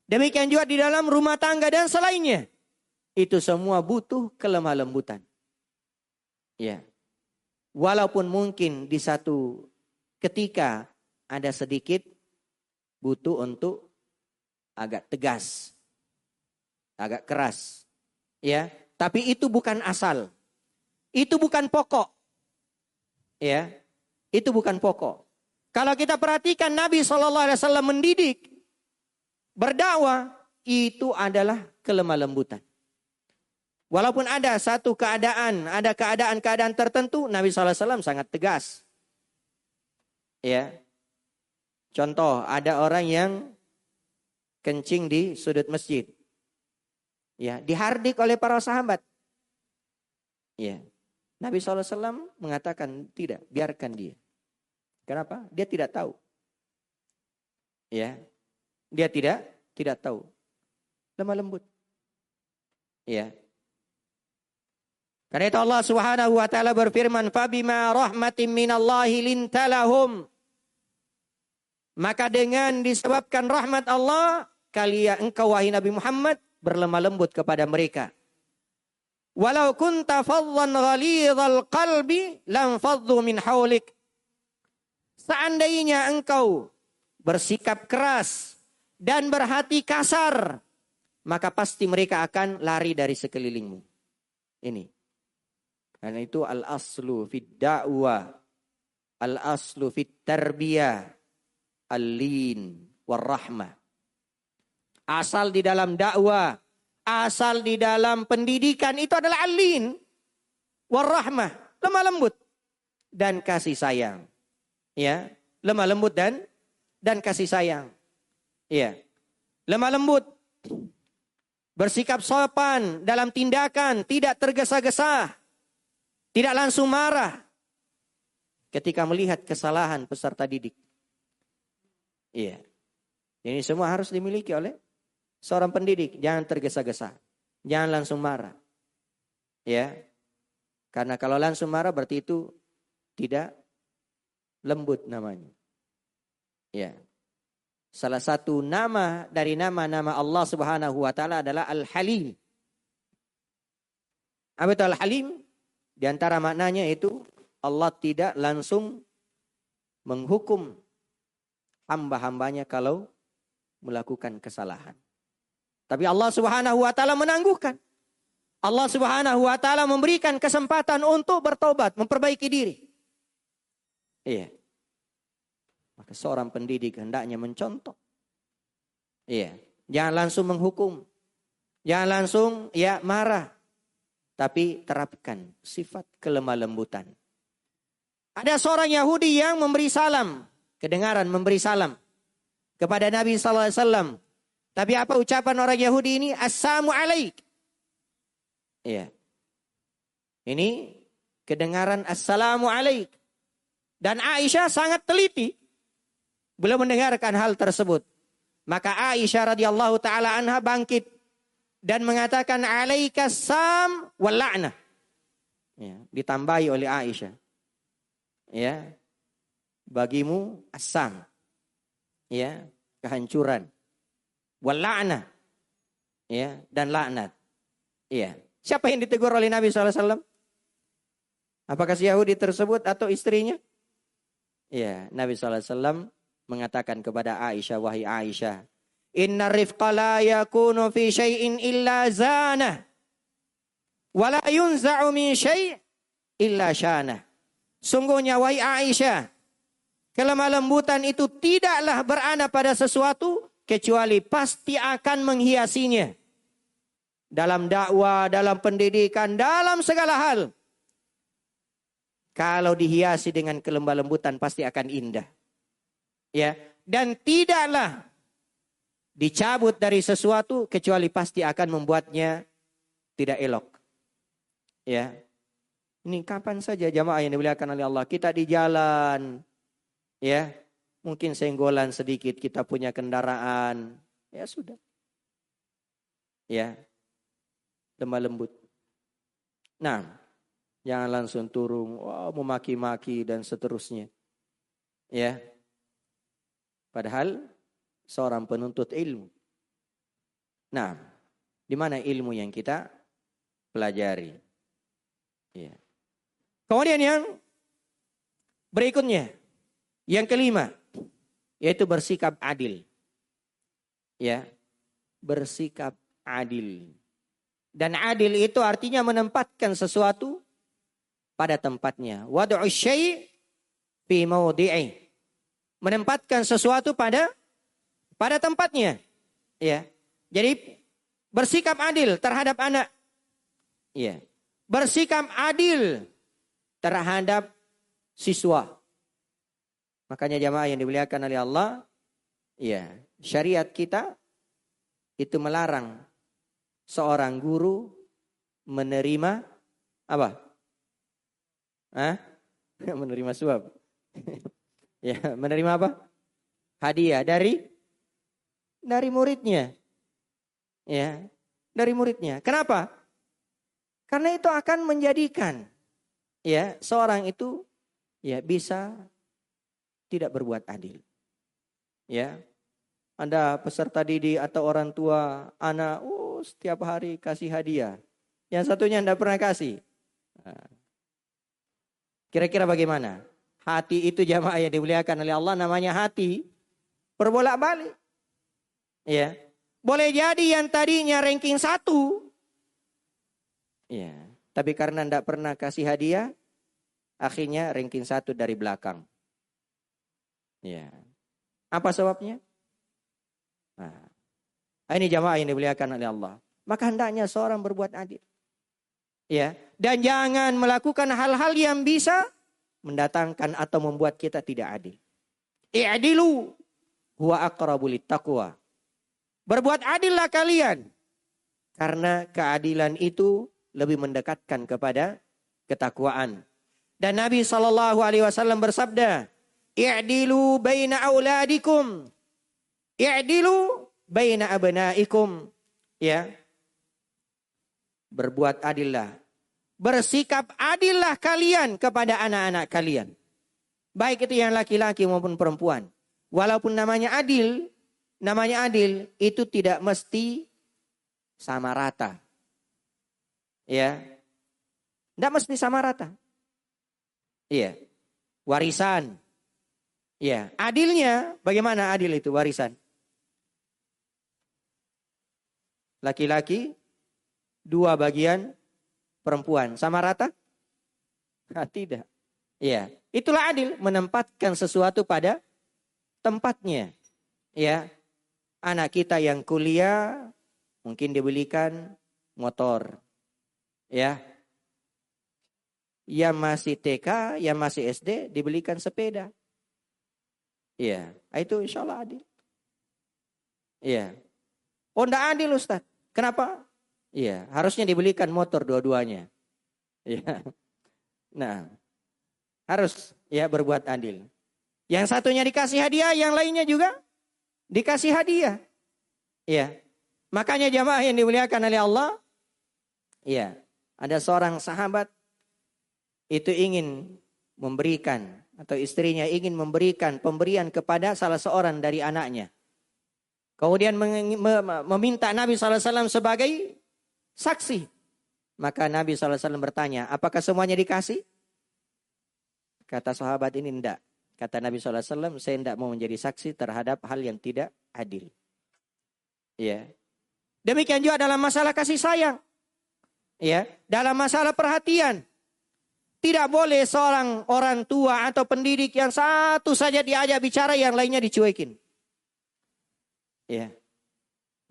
Demikian juga di dalam rumah tangga dan selainnya. Itu semua butuh kelemah lembutan. Ya. Walaupun mungkin di satu ketika ada sedikit butuh untuk agak tegas, agak keras. Ya, tapi itu bukan asal. Itu bukan pokok. Ya. Itu bukan pokok. Kalau kita perhatikan Nabi SAW mendidik, berdakwah, itu adalah kelemah lembutan. Walaupun ada satu keadaan, ada keadaan-keadaan tertentu, Nabi SAW sangat tegas. Ya. Contoh, ada orang yang kencing di sudut masjid. Ya, dihardik oleh para sahabat. Ya. Nabi SAW mengatakan tidak, biarkan dia. Kenapa? Dia tidak tahu. Ya. Dia tidak tahu. Lemah lembut. Ya. Karena itu Allah Subhanahu wa taala berfirman, "Fabima rahmatin minallahi lintalahum." Maka dengan disebabkan rahmat Allah, engkau wahai Nabi Muhammad berlemah lembut kepada mereka. Walau kunta faddan ghalidhal qalbi lam faddu min haulik. Seandainya engkau bersikap keras dan berhati kasar, maka pasti mereka akan lari dari sekelilingmu. Ini. Karena itu al-aslu fid da'wah, al-aslu fit tarbiyah, al-lin warahmah. Asal di dalam dakwah, asal di dalam pendidikan itu adalah al-lin warahmah, lemah lembut dan kasih sayang. Ya, lemah lembut dan kasih sayang. Ya. Lemah lembut, bersikap sopan dalam tindakan, tidak tergesa-gesa, tidak langsung marah ketika melihat kesalahan peserta didik. Iya. Ini semua harus dimiliki oleh seorang pendidik. Jangan tergesa-gesa. Jangan langsung marah. Ya. Karena kalau langsung marah berarti itu tidak lembut namanya. Ya. Salah satu nama dari nama-nama Allah Subhanahu wa taala adalah Al-Halim. Apa itu Al-Halim? Di antara maknanya itu Allah tidak langsung menghukum hamba-hambanya kalau melakukan kesalahan. Tapi Allah Subhanahu wa taala menangguhkan. Allah Subhanahu wa taala memberikan kesempatan untuk bertobat, memperbaiki diri. Iya. Maka seorang pendidik hendaknya mencontoh. Iya. Jangan langsung menghukum. Jangan langsung marah. Tapi terapkan sifat kelemah lembutan. Ada seorang Yahudi yang memberi salam. Kedengaran memberi salam kepada Nabi SAW. Tapi apa ucapan orang Yahudi ini? Assalamu alaik. Iya. Ini kedengaran assalamu alaik. Dan Aisyah sangat teliti. Belum mendengarkan hal tersebut. Maka Aisyah radhiyallahu taala anha bangkit dan mengatakan alaikas sam wal la'nah. Ya, ditambahi oleh Aisyah. Ya. Bagimu asam. Ya, kehancuran. Wal la'nah. Ya, dan laknat. Ya. Siapa yang ditegur oleh Nabi SAW? Apakah si Yahudi tersebut atau istrinya? Ya, Nabi SAW mengatakan kepada Aisyah, wahai Aisyah, inna rifqa la yakunu fi syai'in illa zana, wa la yunza'u min syai' illa syana. Sungguhnya wahai Aisyah, kelemah lembutan itu tidaklah berada pada sesuatu kecuali pasti akan menghiasinya. Dalam dakwah, dalam pendidikan, dalam segala hal. Kalau dihiasi dengan kelemah lembutan pasti akan indah. Ya, dan tidaklah dicabut dari sesuatu kecuali pasti akan membuatnya tidak elok. Ya. Ini kapan saja jamaah yang dimuliakan oleh Allah, kita di jalan, ya, mungkin senggolan sedikit, kita punya kendaraan, ya sudah. Ya, lemah lembut. Nah, jangan langsung turun, memaki-maki dan seterusnya. Ya, padahal seorang penuntut ilmu. Nah, di mana ilmu yang kita pelajari? Ya. Kemudian yang berikutnya, yang kelima, yaitu bersikap adil. Ya, bersikap adil. Dan adil itu artinya menempatkan sesuatu pada tempatnya. Wad'u syai' fi mawdi'i. Menempatkan sesuatu pada tempatnya. Ya. Jadi bersikap adil terhadap anak. Ya. Bersikap adil terhadap siswa. Makanya jamaah yang dimuliakan oleh Allah, ya, syariat kita itu melarang seorang guru menerima apa? Menerima suap. Ya, menerima apa? Hadiah dari muridnya. Ya, dari muridnya. Kenapa? Karena itu akan menjadikan ya seorang itu ya bisa tidak berbuat adil. Ya. Anda peserta didik atau orang tua anak setiap hari kasih hadiah. Yang satunya Anda pernah kasih. Nah, kira-kira bagaimana? Hati itu jamaah yang dimuliakan oleh Allah namanya hati berbolak-balik. Ya. Boleh jadi yang tadinya ranking 1. Ya. Tapi karena tidak pernah kasih hadiah, akhirnya ranking 1 dari belakang. Ya. Apa sebabnya? Nah, ini jamaah yang dimuliakan oleh Allah. Maka hendaknya seorang berbuat adil. Ya. Dan jangan melakukan hal-hal yang bisa mendatangkan atau membuat kita tidak adil. I'dilu huwa aqrabu littaqwa. Berbuat adillah kalian. Karena keadilan itu lebih mendekatkan kepada ketakwaan. Dan Nabi SAW bersabda, I'dilu baina auladikum. I'dilu baina abnaikum. Ya. Berbuat adillah. Bersikap adillah kalian kepada anak-anak kalian. Baik itu yang laki-laki maupun perempuan. Walaupun namanya adil itu tidak mesti sama rata. Ya. Tidak mesti sama rata. Iya. Warisan. Ya, adilnya bagaimana adil itu warisan? Laki-laki 2 bagian, perempuan sama rata? Tidak. Ya, itulah adil, menempatkan sesuatu pada tempatnya. Ya, anak kita yang kuliah mungkin dibelikan motor. Ya. Yang masih TK, yang masih SD dibelikan sepeda. Iya, itu insya Allah adil. Iya. Oh, enggak adil Ustaz. Kenapa? Iya, harusnya dibelikan motor dua-duanya. Iya. Nah, harus ya berbuat adil. Yang satunya dikasih hadiah, yang lainnya juga dikasih hadiah. Iya. Makanya jamaah yang dimuliakan oleh Allah, iya, ada seorang sahabat itu ingin memberikan atau istrinya ingin memberikan pemberian kepada salah seorang dari anaknya. Kemudian meminta Nabi SAW sebagai saksi. Maka Nabi SAW bertanya, apakah semuanya dikasih? Kata sahabat ini, enggak. Kata Nabi SAW, saya tidak mau menjadi saksi terhadap hal yang tidak adil. Ya. Demikian juga dalam masalah kasih sayang. Ya. Dalam masalah perhatian. Tidak boleh seorang orang tua atau pendidik yang satu saja diajak bicara, yang lainnya dicuekin. Ya,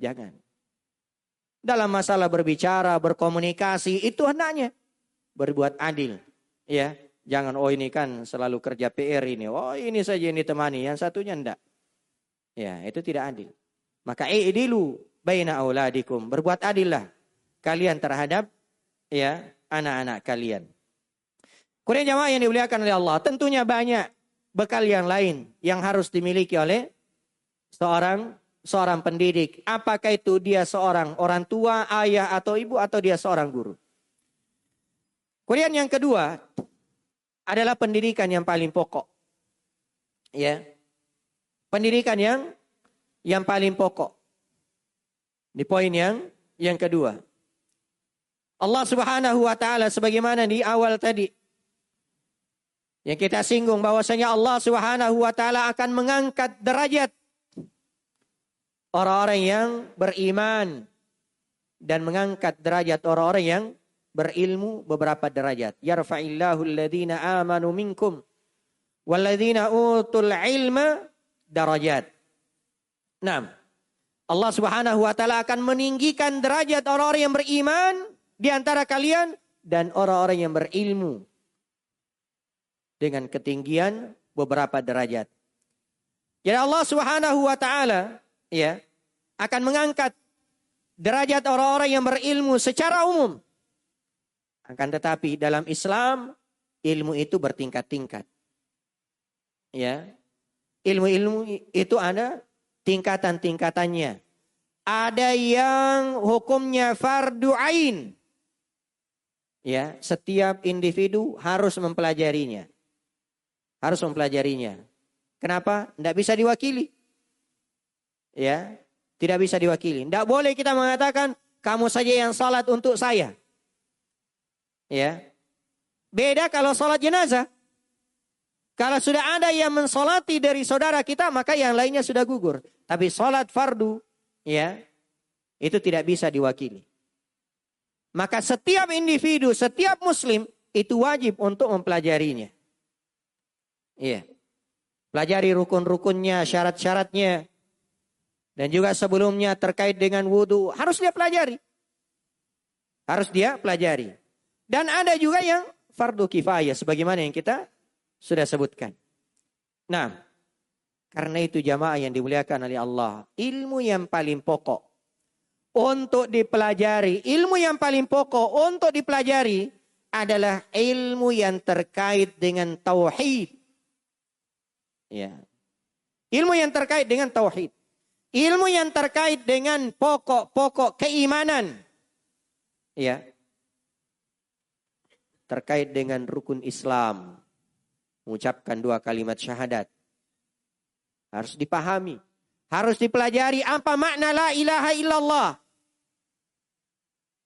jangan. Dalam masalah berbicara, berkomunikasi, itu hendaknya berbuat adil. Ya, jangan ini kan selalu kerja PR ini. Ini saja yang ditemani, yang satunya enggak. Ya, itu tidak adil. Maka i'dilu baina auladikum. Berbuat adillah kalian terhadap ya anak-anak kalian. Kemudian jamaah yang dimuliakan oleh Allah, tentunya banyak bekal yang lain yang harus dimiliki oleh seorang seorang pendidik. Apakah itu dia seorang orang tua, ayah atau ibu, atau dia seorang guru. Kemudian yang kedua adalah pendidikan yang paling pokok. Ya. Pendidikan yang paling pokok. Di poin yang kedua. Allah Subhanahu wa taala sebagaimana di awal tadi yang kita singgung bahwasanya Allah Subhanahu wa taala akan mengangkat derajat orang-orang yang beriman dan mengangkat derajat orang-orang yang berilmu beberapa derajat. Yarfa'illahu alladhina amanu minkum walladhina utul ilma darajat. Nah, Allah Subhanahu wa taala akan meninggikan derajat orang-orang yang beriman di antara kalian dan orang-orang yang berilmu dengan ketinggian beberapa derajat. Jadi Allah Subhanahu wa taala ya akan mengangkat derajat orang-orang yang berilmu secara umum. Akan tetapi dalam Islam ilmu itu bertingkat-tingkat. Ya. Ilmu-ilmu itu ada tingkatan-tingkatannya. Ada yang hukumnya fardu ain. Ya, setiap individu harus mempelajarinya. Harus mempelajarinya. Kenapa? Tidak bisa diwakili. Ya, tidak bisa diwakili. Tidak boleh kita mengatakan kamu saja yang salat untuk saya. Ya, beda kalau salat jenazah. Kalau sudah ada yang mensolati dari saudara kita, maka yang lainnya sudah gugur. Tapi salat fardu, ya, itu tidak bisa diwakili. Maka setiap individu, setiap muslim itu wajib untuk mempelajarinya. Iya. Pelajari rukun-rukunnya, syarat-syaratnya. Dan juga sebelumnya terkait dengan wudu. Harus dia pelajari. Harus dia pelajari. Dan ada juga yang fardu kifayah. Sebagaimana yang kita sudah sebutkan. Nah. Karena itu jamaah yang dimuliakan oleh Allah. Ilmu yang paling pokok. Untuk dipelajari. Ilmu yang paling pokok untuk dipelajari. Adalah ilmu yang terkait dengan tauhid. Ya. Ilmu yang terkait dengan tauhid. Ilmu yang terkait dengan pokok-pokok keimanan. Ya. Terkait dengan rukun Islam. Mengucapkan 2 kalimat syahadat. Harus dipahami. Harus dipelajari apa makna la ilaha illallah.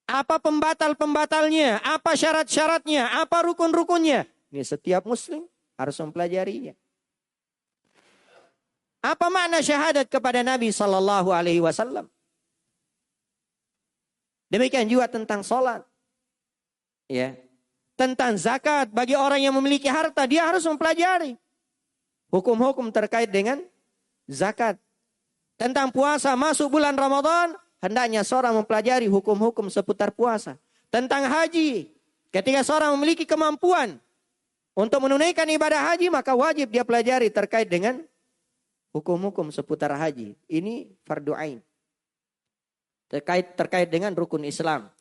Apa pembatal-pembatalnya. Apa syarat-syaratnya. Apa rukun-rukunnya. Ini setiap muslim harus mempelajarinya. Apa makna syahadat kepada Nabi Sallallahu Alaihi Wasallam? Demikian juga tentang sholat. Ya. Tentang zakat bagi orang yang memiliki harta. Dia harus mempelajari. Hukum-hukum terkait dengan zakat. Tentang puasa masuk bulan Ramadan. Hendaknya seorang mempelajari hukum-hukum seputar puasa. Tentang haji. Ketika seorang memiliki kemampuan untuk menunaikan ibadah haji. Maka wajib dia pelajari terkait dengan hukum-hukum seputar haji. Ini fardu ain. Terkait dengan rukun Islam.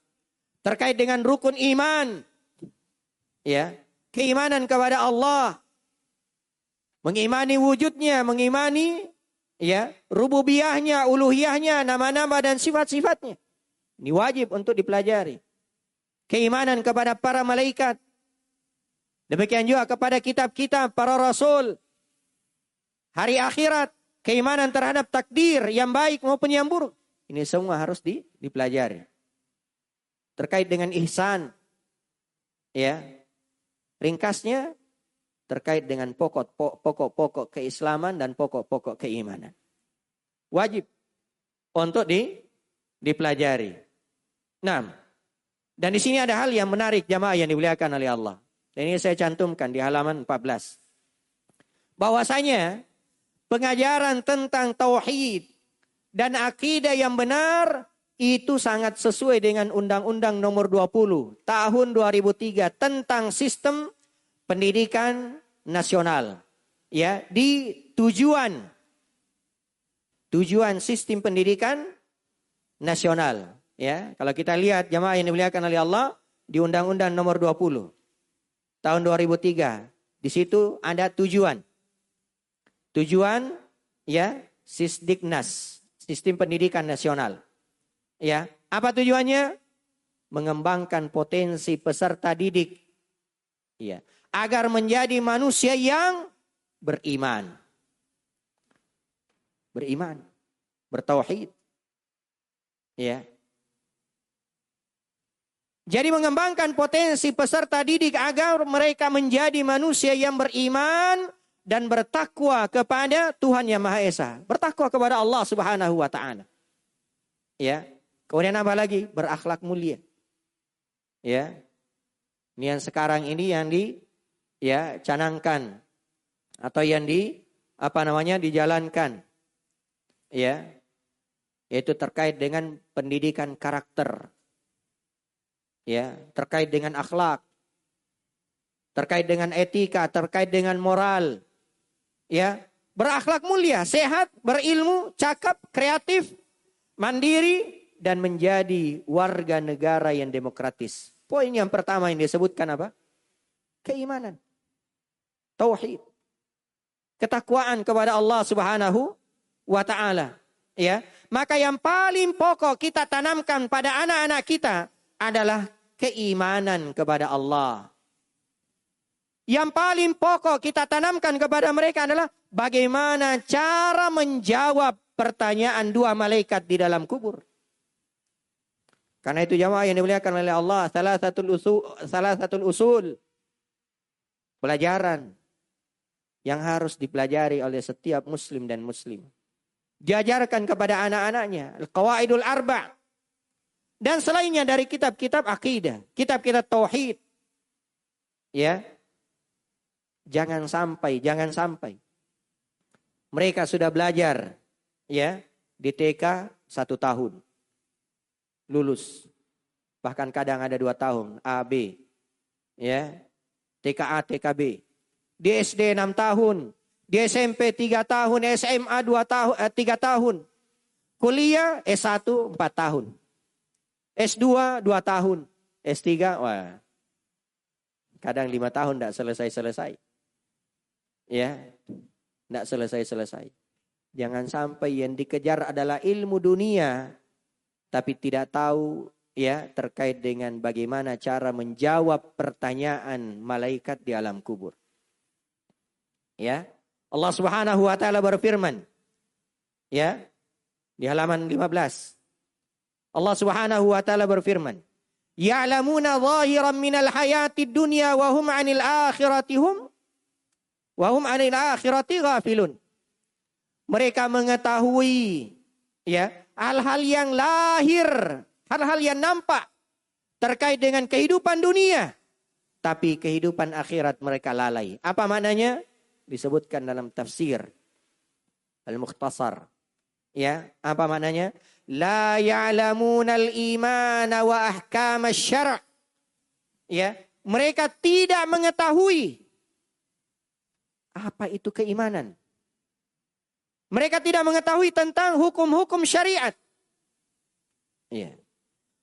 Terkait dengan rukun iman. Ya, keimanan kepada Allah. Mengimani wujudnya, mengimani ya, rububiyahnya, uluhiyahnya, nama-nama dan sifat-sifatnya. Ini wajib untuk dipelajari. Keimanan kepada para malaikat. Demikian juga kepada kitab-kitab para rasul. Hari akhirat, keimanan terhadap takdir yang baik maupun yang buruk. Ini semua harus dipelajari. Terkait dengan ihsan. Ya. Ringkasnya terkait dengan pokok-pokok keislaman dan pokok-pokok keimanan. Wajib untuk dipelajari. Nah, dan di sini ada hal yang menarik jamaah yang dimuliakan oleh Allah. Dan ini saya cantumkan di halaman 14. Bahwasanya pengajaran tentang tauhid dan akidah yang benar itu sangat sesuai dengan Undang-Undang Nomor 20 Tahun 2003 tentang sistem pendidikan nasional. Ya, di tujuan sistem pendidikan nasional. Ya, kalau kita lihat jamaah yang dimuliakan oleh Allah di Undang-Undang Nomor 20 Tahun 2003, di situ ada tujuan ya, Sisdiknas, sistem pendidikan nasional. Ya, apa tujuannya? Mengembangkan potensi peserta didik. Ya, agar menjadi manusia yang beriman. Beriman, bertauhid. Ya. Jadi mengembangkan potensi peserta didik agar mereka menjadi manusia yang beriman dan bertakwa kepada Tuhan Yang Maha Esa. Bertakwa kepada Allah Subhanahu wa taala. Ya. Kemudian apa lagi? Berakhlak mulia. Ya. Ini yang sekarang ini yang canangkan atau yang dijalankan. Ya. Yaitu terkait dengan pendidikan karakter. Ya, terkait dengan akhlak, terkait dengan etika, terkait dengan moral. Ya, berakhlak mulia, sehat, berilmu, cakap, kreatif, mandiri dan menjadi warga negara yang demokratis. Poin yang pertama yang disebutkan apa? Keimanan. Tauhid. Ketakwaan kepada Allah Subhanahu wa taala. Ya, maka yang paling pokok kita tanamkan pada anak-anak kita adalah keimanan kepada Allah. Yang paling pokok kita tanamkan kepada mereka adalah bagaimana cara menjawab pertanyaan dua malaikat di dalam kubur. Karena itu jamaah yang dimuliakan oleh Allah, salah satu usul pelajaran yang harus dipelajari oleh setiap muslim dan muslim. Diajarkan kepada anak-anaknya al-qawaidul arba'. Dan selainnya dari kitab-kitab akidah, kitab-kitab tauhid. Ya. Jangan sampai mereka sudah belajar ya di TK 1 tahun. Lulus. Bahkan kadang ada 2 tahun, A, B. Ya. TKA, TKB. Di SD 6 tahun, di SMP 3 tahun, SMA 3 tahun. Kuliah S1 4 tahun. S2 2 tahun. S3 wah. Kadang 5 tahun tidak selesai-selesai. Ya. Tidak selesai-selesai. Jangan sampai yang dikejar adalah ilmu dunia. Tapi tidak tahu ya terkait dengan bagaimana cara menjawab pertanyaan malaikat di alam kubur. Ya. Allah Subhanahu wa taala berfirman. Ya. Di halaman 15. Allah Subhanahu wa taala berfirman, "Ya'lamuna zahiran minal hayatid dunya wa hum 'anil akhirati ghafilun." Mereka mengetahui ya, hal-hal yang lahir, hal-hal yang nampak terkait dengan kehidupan dunia, tapi kehidupan akhirat mereka lalai. Apa maknanya? Disebutkan dalam tafsir Al-Mukhtasar. Ya, apa maknanya? La ya'lamunal imana wa ahkam asy-syara'. Ya, mereka tidak mengetahui apa itu keimanan. Mereka tidak mengetahui tentang hukum-hukum syariat. Ya.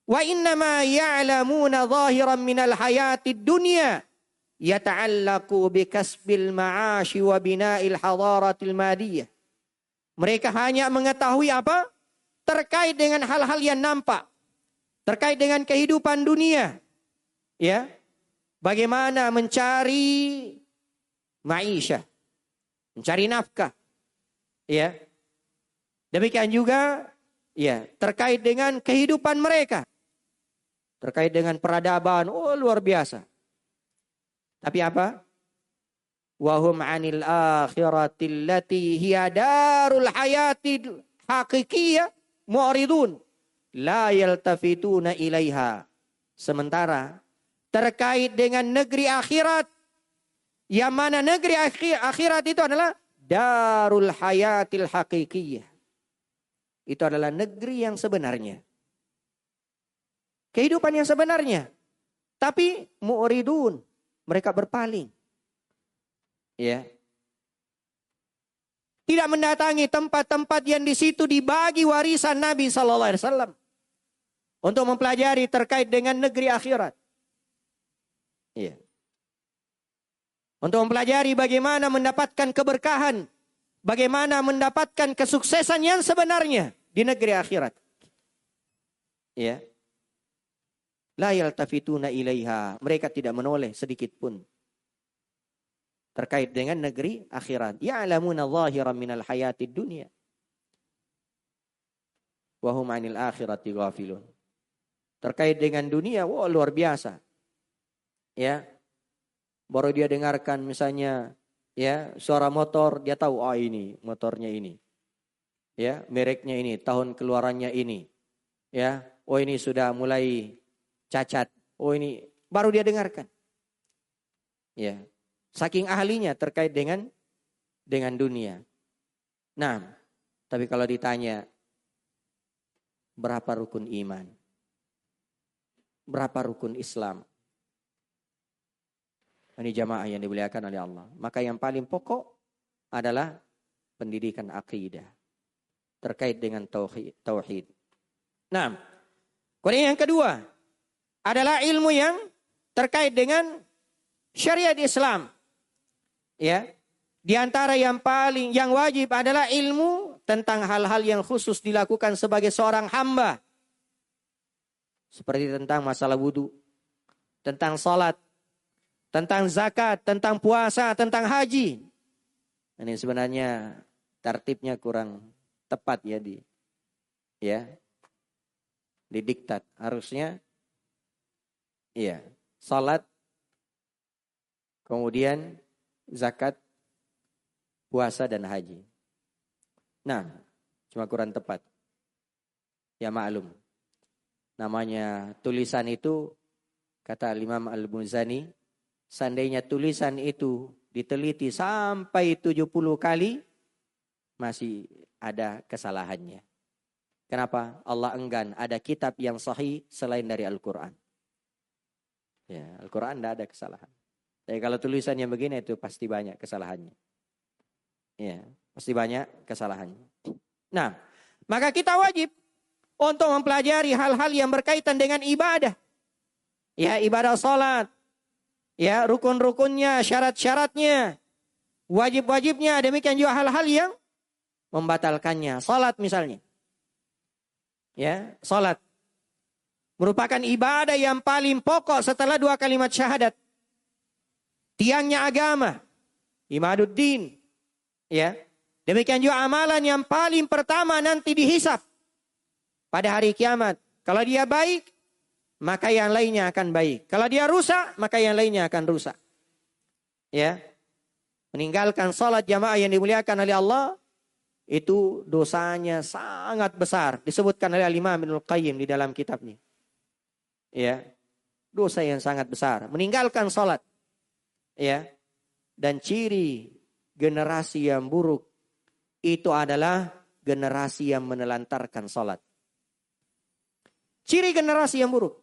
Wa innama ya'lamuna zahiran minal hayatid dunya yata'allaqu bikasbil ma'ashi wa bina'il hadaratil madiyah. Mereka hanya mengetahui apa? Terkait dengan hal-hal yang nampak. Terkait dengan kehidupan dunia. Ya. Bagaimana mencari ma'isyah. Mencari nafkah. Ya. Demikian juga ya, terkait dengan kehidupan mereka. Terkait dengan peradaban. Oh, luar biasa. Tapi apa? Wahum 'anil akhiratil lati hiya darul hayatid haqiqiyah mu'ridun la yaltafituna ilaiha. Sementara terkait dengan negeri akhirat, yang mana negeri akhirat itu adalah darul hayatil haqiqiyah. Itu adalah negeri yang sebenarnya. Kehidupan yang sebenarnya. Tapi mu'ridun, mereka berpaling. Ya. Tidak mendatangi tempat-tempat yang di situ dibagi warisan Nabi sallallahu alaihi wasallam untuk mempelajari terkait dengan negeri akhirat. Ya. Untuk mempelajari bagaimana mendapatkan keberkahan, bagaimana mendapatkan kesuksesan yang sebenarnya di negeri akhirat. Ya. La yaltafituna ilaiha. Mereka tidak menoleh sedikit pun terkait dengan negeri akhirat. Ya'lamuna zahiran minal hayatid dunya. Wa hum 'anil akhirati ghafilun. Terkait dengan dunia, wah luar biasa. Ya. Baru dia dengarkan misalnya ya suara motor, dia tahu ini motornya ini. Ya, mereknya ini, tahun keluarannya ini. Ya, oh ini sudah mulai cacat. Oh ini baru dia dengarkan. Ya. Saking ahlinya terkait dengan dunia. Nah, tapi kalau ditanya berapa rukun iman? Berapa rukun Islam? Ini jamaah yang dimuliakan oleh Allah. Maka yang paling pokok adalah pendidikan akidah terkait dengan tauhid. Nah, kemudian yang kedua adalah ilmu yang terkait dengan syariat Islam. Ya, di antara yang wajib adalah ilmu tentang hal-hal yang khusus dilakukan sebagai seorang hamba. Seperti tentang masalah wudu, tentang salat, tentang zakat, tentang puasa, tentang haji. Ini sebenarnya tertibnya kurang tepat ya didiktat. Harusnya salat, kemudian zakat, puasa dan haji. Nah, cuma kurang tepat. Ya maklum. Namanya tulisan itu, kata Imam Al-Muzani, seandainya tulisan itu diteliti sampai 70 kali, masih ada kesalahannya. Kenapa? Allah enggan ada kitab yang sahih selain dari Al-Quran. Ya, Al-Quran tidak ada kesalahan. Jadi kalau tulisan yang begini itu pasti banyak kesalahannya. Ya, pasti banyak kesalahannya. Nah, maka kita wajib untuk mempelajari hal-hal yang berkaitan dengan ibadah. Ya, ibadah salat. Ya, rukun-rukunnya, syarat-syaratnya, wajib-wajibnya, demikian juga hal-hal yang membatalkannya. Salat misalnya. Ya, salat merupakan ibadah yang paling pokok setelah 2 kalimat syahadat. Tiangnya agama, imaduddin. Ya. Demikian juga amalan yang paling pertama nanti dihisab pada hari kiamat. Kalau dia baik, maka yang lainnya akan baik. Kalau dia rusak, maka yang lainnya akan rusak. Ya. Meninggalkan salat jamaah yang dimuliakan oleh Allah, itu dosanya sangat besar. Disebutkan oleh Imam Ibnul Qayyim di dalam kitabnya. Ya. Dosa yang sangat besar. Meninggalkan salat. Ya. Dan ciri generasi yang buruk itu adalah generasi yang menelantarkan salat. Ciri generasi yang buruk.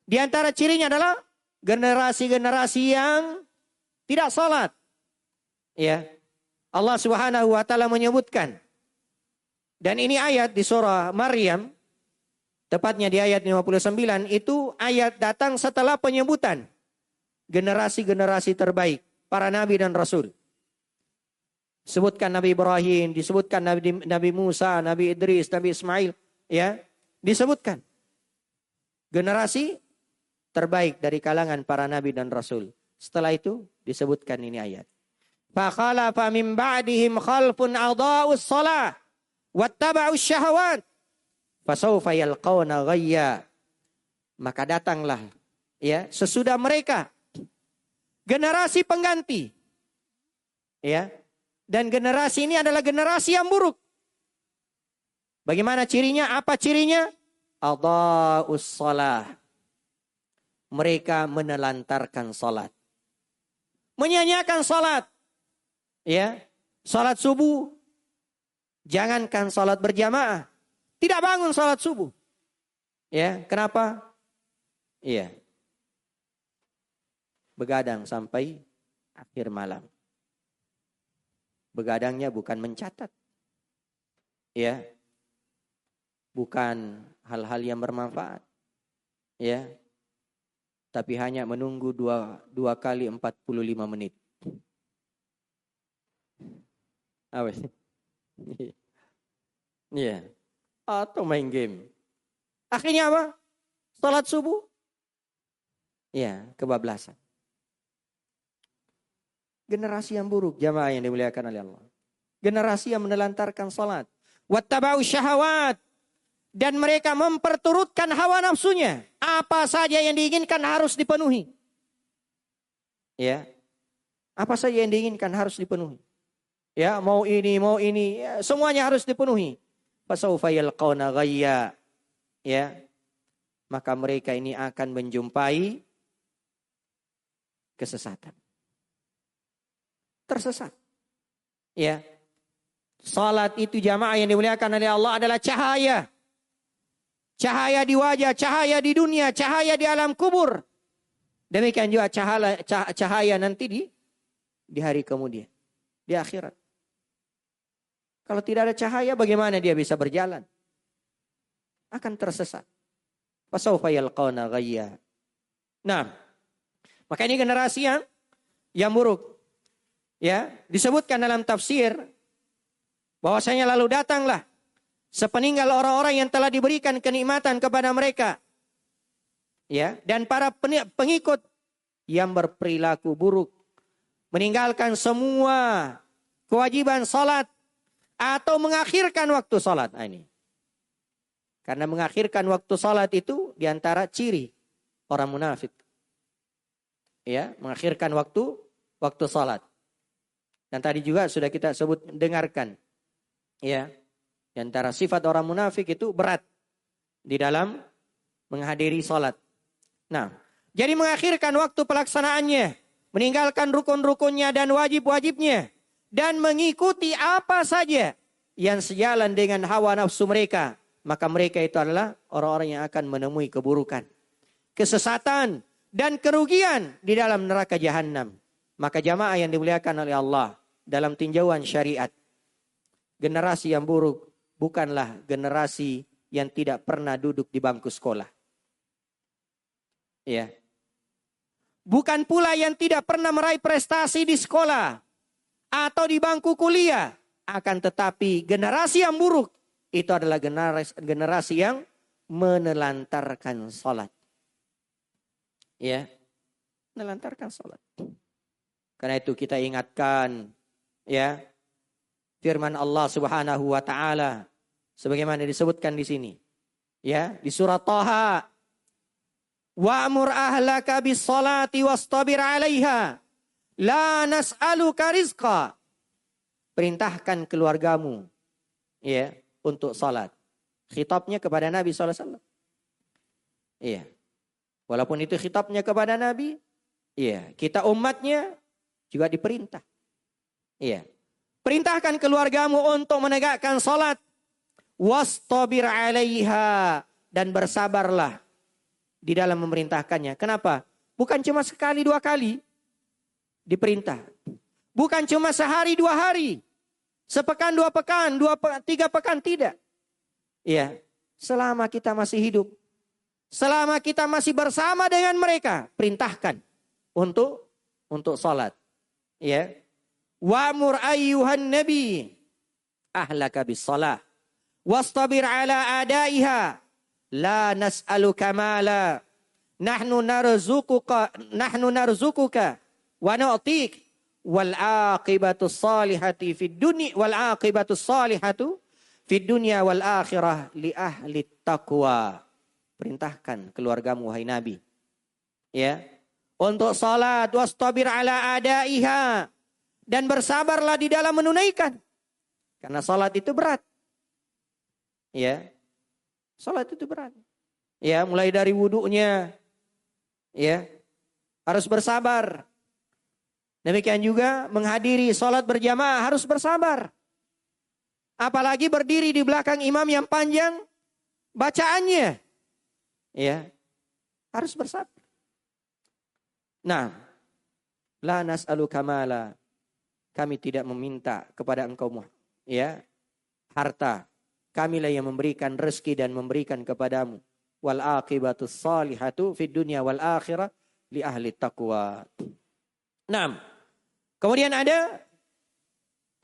Di antara cirinya adalah generasi-generasi yang tidak salat. Ya. Allah Subhanahu wa taala menyebutkan. Dan ini ayat di surah Maryam, tepatnya di ayat 59, itu ayat datang setelah penyebutan generasi-generasi terbaik, para nabi dan rasul. Disebutkan Nabi Ibrahim, disebutkan Nabi Musa, Nabi Idris, Nabi Ismail, ya, disebutkan generasi terbaik dari kalangan para nabi dan rasul. Setelah itu disebutkan ini ayat. Fa khalafa min ba'dihim khalfun adaa'us shalah wattaba'us syahawat fasawfa yalqawna ghayya. Maka datanglah ya sesudah mereka generasi pengganti. Ya. Dan generasi ini adalah generasi yang buruk. Bagaimana cirinya? Apa cirinya? Adaa'us shalah. Mereka menelantarkan salat. Menyanyiakan salat. Ya, salat subuh. Jangankan salat berjamaah. Tidak bangun salat subuh. Ya, kenapa? Iya. Begadang sampai akhir malam. Begadangnya bukan mencatat. Ya. Bukan hal-hal yang bermanfaat. Ya. Tapi hanya menunggu dua kali 45 menit. Awas. Iya. atau main game. Akhirnya apa? Salat subuh. Ya, kebablasan. Generasi yang buruk, jamaah yang dimuliakan oleh Allah. Generasi yang menelantarkan salat. Wattaba'u syahawat. Dan mereka memperturutkan hawa nafsunya. Apa saja yang diinginkan harus dipenuhi. Ya. Apa saja yang diinginkan harus dipenuhi. Ya, mau ini, ya, semuanya harus dipenuhi. Fasawfa yalqawna ghayya. Ya. Maka mereka ini akan menjumpai kesesatan. Tersesat. Ya. Salat itu jamaah yang dimuliakan oleh Allah adalah cahaya. Cahaya di wajah, cahaya di dunia, cahaya di alam kubur. Demikian juga cahaya nanti di hari kemudian. Di akhirat. Kalau tidak ada cahaya, bagaimana dia bisa berjalan? Akan tersesat. Fasawfa yalqawna ghayya. Nah, maka ini generasi yang buruk. Ya, disebutkan dalam tafsir bahwasanya lalu datanglah sepeninggal orang-orang yang telah diberikan kenikmatan kepada mereka. Ya, dan para pengikut yang berperilaku buruk, meninggalkan semua kewajiban salat atau mengakhirkan waktu salat. Nah, ini. Karena mengakhirkan waktu salat itu diantara ciri orang munafik. Ya, mengakhirkan waktu salat. Dan tadi juga sudah kita dengarkan. Ya, di antara sifat orang munafik itu berat di dalam menghadiri salat. Nah, jadi mengakhirkan waktu pelaksanaannya, meninggalkan rukun-rukunnya dan wajib-wajibnya, dan mengikuti apa saja yang sejalan dengan hawa nafsu mereka, maka mereka itu adalah orang-orang yang akan menemui keburukan, kesesatan, dan kerugian di dalam neraka jahanam. Maka jamaah yang dimuliakan oleh Allah, dalam tinjauan syariat, generasi yang buruk bukanlah generasi yang tidak pernah duduk di bangku sekolah. Ya. Bukan pula yang tidak pernah meraih prestasi di sekolah atau di bangku kuliah. Akan tetapi generasi yang buruk itu adalah generasi yang menelantarkan salat. Ya. Menelantarkan salat. Karena itu kita ingatkan, ya, firman Allah Subhanahu wa taala sebagaimana disebutkan di sini. Ya, di surat Thaha. Wa'mur ahlaka bis-shalati wastabir 'alaiha. La nas'aluka rizqa. Perintahkan keluargamu, ya, untuk salat. Khitabnya kepada Nabi sallallahu alaihi wasallam. Iya. Walaupun itu khitabnya kepada Nabi, iya, kita umatnya juga diperintah. Iya. Perintahkan keluargamu untuk menegakkan salat. Wastabir 'alaiha, dan bersabarlah di dalam memerintahkannya. Kenapa? Bukan cuma sekali dua kali diperintah. Bukan cuma sehari dua hari. Sepekan dua pekan, tiga pekan, tidak. Iya. Selama kita masih hidup. Selama kita masih bersama dengan mereka, perintahkan untuk salat. Ya. Wa'mur ayyuhan nabi ahlaka bis-shalah wastabir 'ala adaiha la nas'aluka mala nahnu narzuquka wa nu'tik wal 'aqibatu shalihati fid dunya wal akhirah li ahli taqwa. Perintahkan keluargamu wahai Nabi, ya, untuk salat, wastabir 'ala adaiha, dan bersabarlah di dalam menunaikan. Karena salat itu berat. Ya. Salat itu berat. Ya, mulai dari wudunya, ya, harus bersabar. Demikian juga menghadiri salat berjamaah harus bersabar. Apalagi berdiri di belakang imam yang panjang bacaannya. Ya. Harus bersabar. Nah, la nas'aluka mala. Kami tidak meminta kepada engkau, ya, harta. Kamilah yang memberikan rezeki dan memberikan kepadamu. Wal aqibatu shalihatu fid dunya wal akhirah li ahli taqwa. 6. Kemudian ada,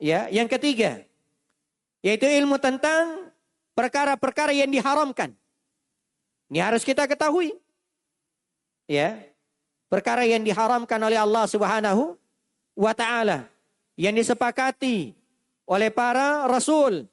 ya, yang ketiga, yaitu ilmu tentang perkara-perkara yang diharamkan. Ini harus kita ketahui. Ya. Perkara yang diharamkan oleh Allah Subhanahu wa taala, yang disepakati oleh para rasul.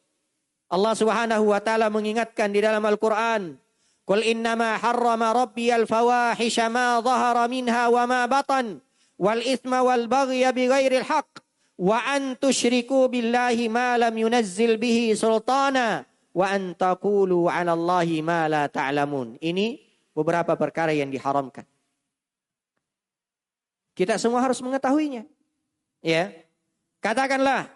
Allah Subhanahu wa taala mengingatkan di dalam Al-Qur'an, "Qul innama harrama rabbiyal fawahisha ma dhahara minha wa ma batan wal itsma wal baghya bighairil haqq wa an tusyriku billahi ma lam yunazzil bihi sultana wa an taqulu 'ala Allahi ma la ta'lamun." Ini beberapa perkara yang diharamkan. Kita semua harus mengetahuinya. Ya. Katakanlah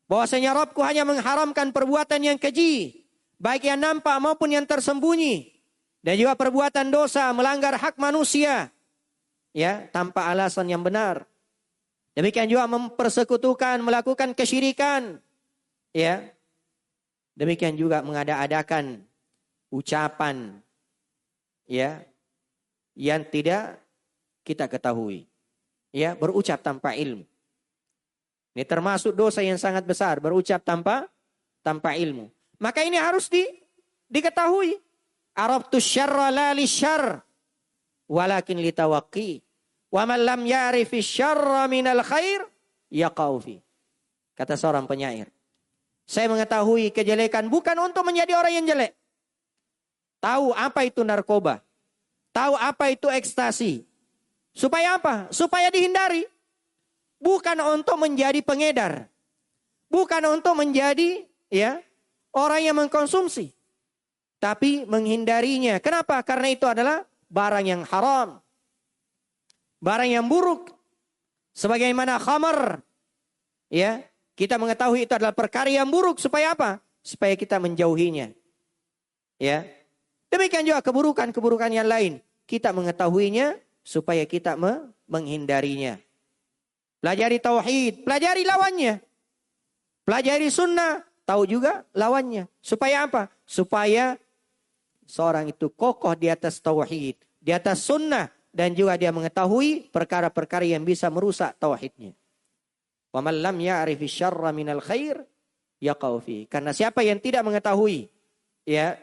bahwasanya Rabbku hanya mengharamkan perbuatan yang keji, baik yang nampak maupun yang tersembunyi, dan juga perbuatan dosa melanggar hak manusia, ya, tanpa alasan yang benar. Demikian juga mempersekutukan, melakukan kesyirikan, ya. Demikian juga mengada-adakan ucapan, ya, yang tidak kita ketahui, ya, berucap tanpa ilmu. Ini termasuk dosa yang sangat besar, berucap tanpa ilmu. Maka ini harus diketahui. Arabtu syarra la li syarr walakin li tawaqqi. Wa man lam ya'rifi syarra minal khair yaqau fi. Kata seorang penyair. Saya mengetahui kejelekan bukan untuk menjadi orang yang jelek. Tahu apa itu narkoba. Tahu apa itu ekstasi. Supaya apa? Supaya dihindari. Bukan untuk menjadi pengedar. Bukan untuk menjadi, ya, orang yang mengkonsumsi. Tapi menghindarinya. Kenapa? Karena itu adalah barang yang haram. Barang yang buruk. Sebagaimana khamar. Ya, kita mengetahui itu adalah perkara yang buruk. Supaya apa? Supaya kita menjauhinya. Ya. Demikian juga keburukan-keburukan yang lain. Kita mengetahuinya supaya kita menghindarinya. Pelajari tauhid, pelajari lawannya. Pelajari sunnah, tahu juga lawannya. Supaya apa? Supaya seorang itu kokoh di atas tauhid, di atas sunnah, dan juga dia mengetahui perkara-perkara yang bisa merusak tauhidnya. Wa man lam ya'rifi syarra minal khair yaqau fi. Karena siapa yang tidak mengetahui, ya,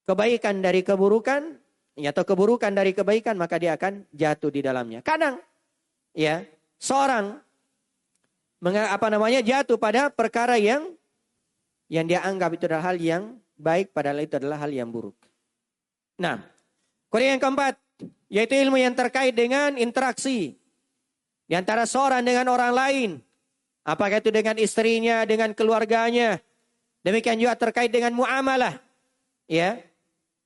kebaikan dari keburukan, atau keburukan dari kebaikan, maka dia akan jatuh di dalamnya. Kadang, ya, seorang jatuh pada perkara yang dia anggap itu adalah hal yang baik, padahal itu adalah hal yang buruk. Nah, kemudian yang keempat, yaitu ilmu yang terkait dengan interaksi di antara seorang dengan orang lain. Apakah itu dengan istrinya, dengan keluarganya. Demikian juga terkait dengan muamalah. Ya,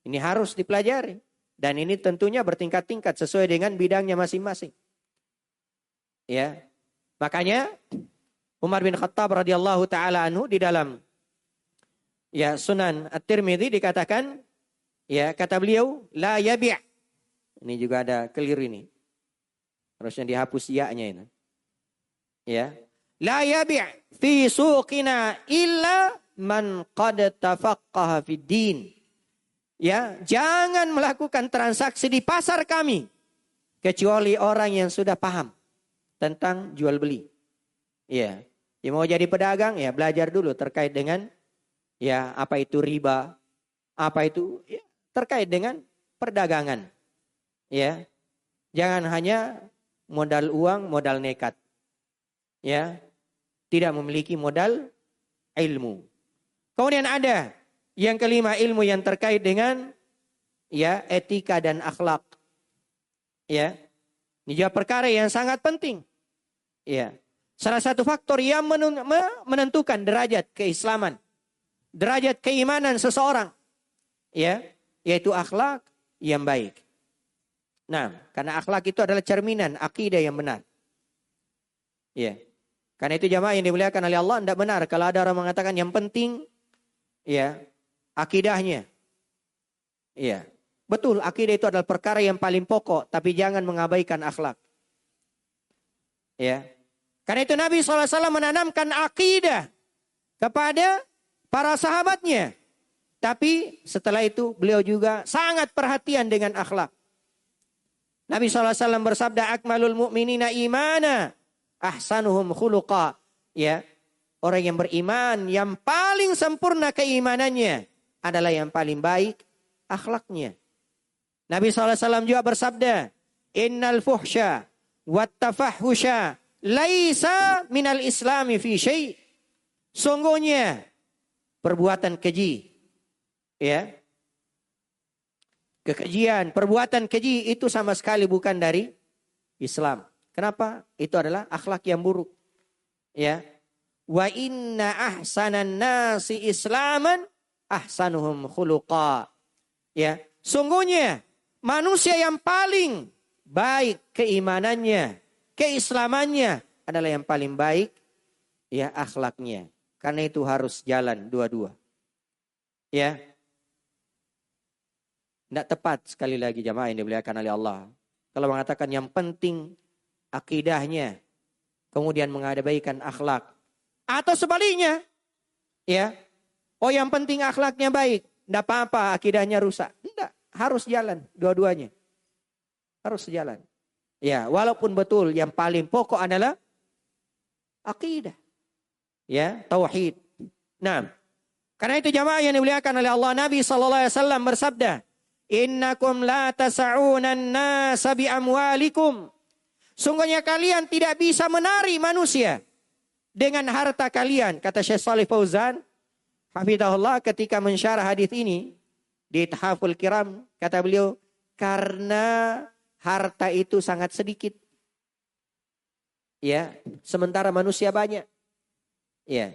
ini harus dipelajari. Dan ini tentunya bertingkat-tingkat sesuai dengan bidangnya masing-masing. Ya, makanya Umar bin Khattab radhiyallahu taala anhu di dalam, ya, Sunan At-Tirmidzi dikatakan, ya, kata beliau, la yabi'. Ini juga ada keliru ini. Harusnya dihapus ya-nya ini. Ya. La yabi' fi suqina illa man qad tafaqqaha fid din. Ya, jangan melakukan transaksi di pasar kami kecuali orang yang sudah paham tentang jual beli. Ya, yang mau jadi pedagang, ya, belajar dulu terkait dengan, ya, apa itu riba, apa itu, ya, terkait dengan perdagangan. Ya, jangan hanya modal uang, modal nekat. Ya, tidak memiliki modal ilmu. Kemudian ada yang kelima, ilmu yang terkait dengan, ya, etika dan akhlak. Ya, ini juga perkara yang sangat penting. Ya, salah satu faktor yang menentukan derajat keislaman, derajat keimanan seseorang, ya, yaitu akhlak yang baik. Nah, karena akhlak itu adalah cerminan akidah yang benar. Ya, karena itu jamaah yang dimuliakan oleh Allah, tidak benar kalau ada orang mengatakan yang penting, ya, akidahnya. Ya, betul, akidah itu adalah perkara yang paling pokok, tapi jangan mengabaikan akhlak. Ya, karena itu Nabi SAW menanamkan akidah kepada para sahabatnya. Tapi setelah itu beliau juga sangat perhatian dengan akhlak. Nabi SAW bersabda, akmalul mu'minina imana ahsanuhum khuluqa. Ya, Orang yang beriman yang paling sempurna keimanannya adalah yang paling baik akhlaknya. Nabi SAW juga bersabda, innal fuhsya wat tafahhusya laisa minal islami fi syai'. Sungguhnya perbuatan keji, ya, kekejian, perbuatan keji itu sama sekali bukan dari Islam. Kenapa? Itu adalah akhlak yang buruk. Ya. Wa inna ahsanan nasi islaman ahsanuhum khuluqa. Ya, sungguhnya manusia yang paling baik keimanannya, keislamannya adalah yang paling baik ya akhlaknya. Karena itu harus jalan dua-dua. Ya. Tidak tepat sekali lagi jamaah yang dimuliakan oleh Allah. Kalau mengatakan yang penting akidahnya, kemudian mengadabaikan akhlak. Atau sebaliknya, ya, oh yang penting akhlaknya baik, tidak apa-apa akidahnya rusak. Tidak, harus jalan dua-duanya. Harus jalan. Ya, walaupun betul yang paling pokok adalah akidah. Ya, tauhid. Nah, karena itu jamaah yang dimuliakan oleh Allah, Nabi SAW bersabda, innakum la tasa'unan nasa bi amwalikum. Sungguhnya kalian tidak bisa menari manusia dengan harta kalian. Kata Syekh Shalih Fauzan, hafizahullah, ketika mensyarah hadis ini di Ithaful Kiram, kata beliau, karena harta itu sangat sedikit. Ya, sementara manusia banyak. Ya.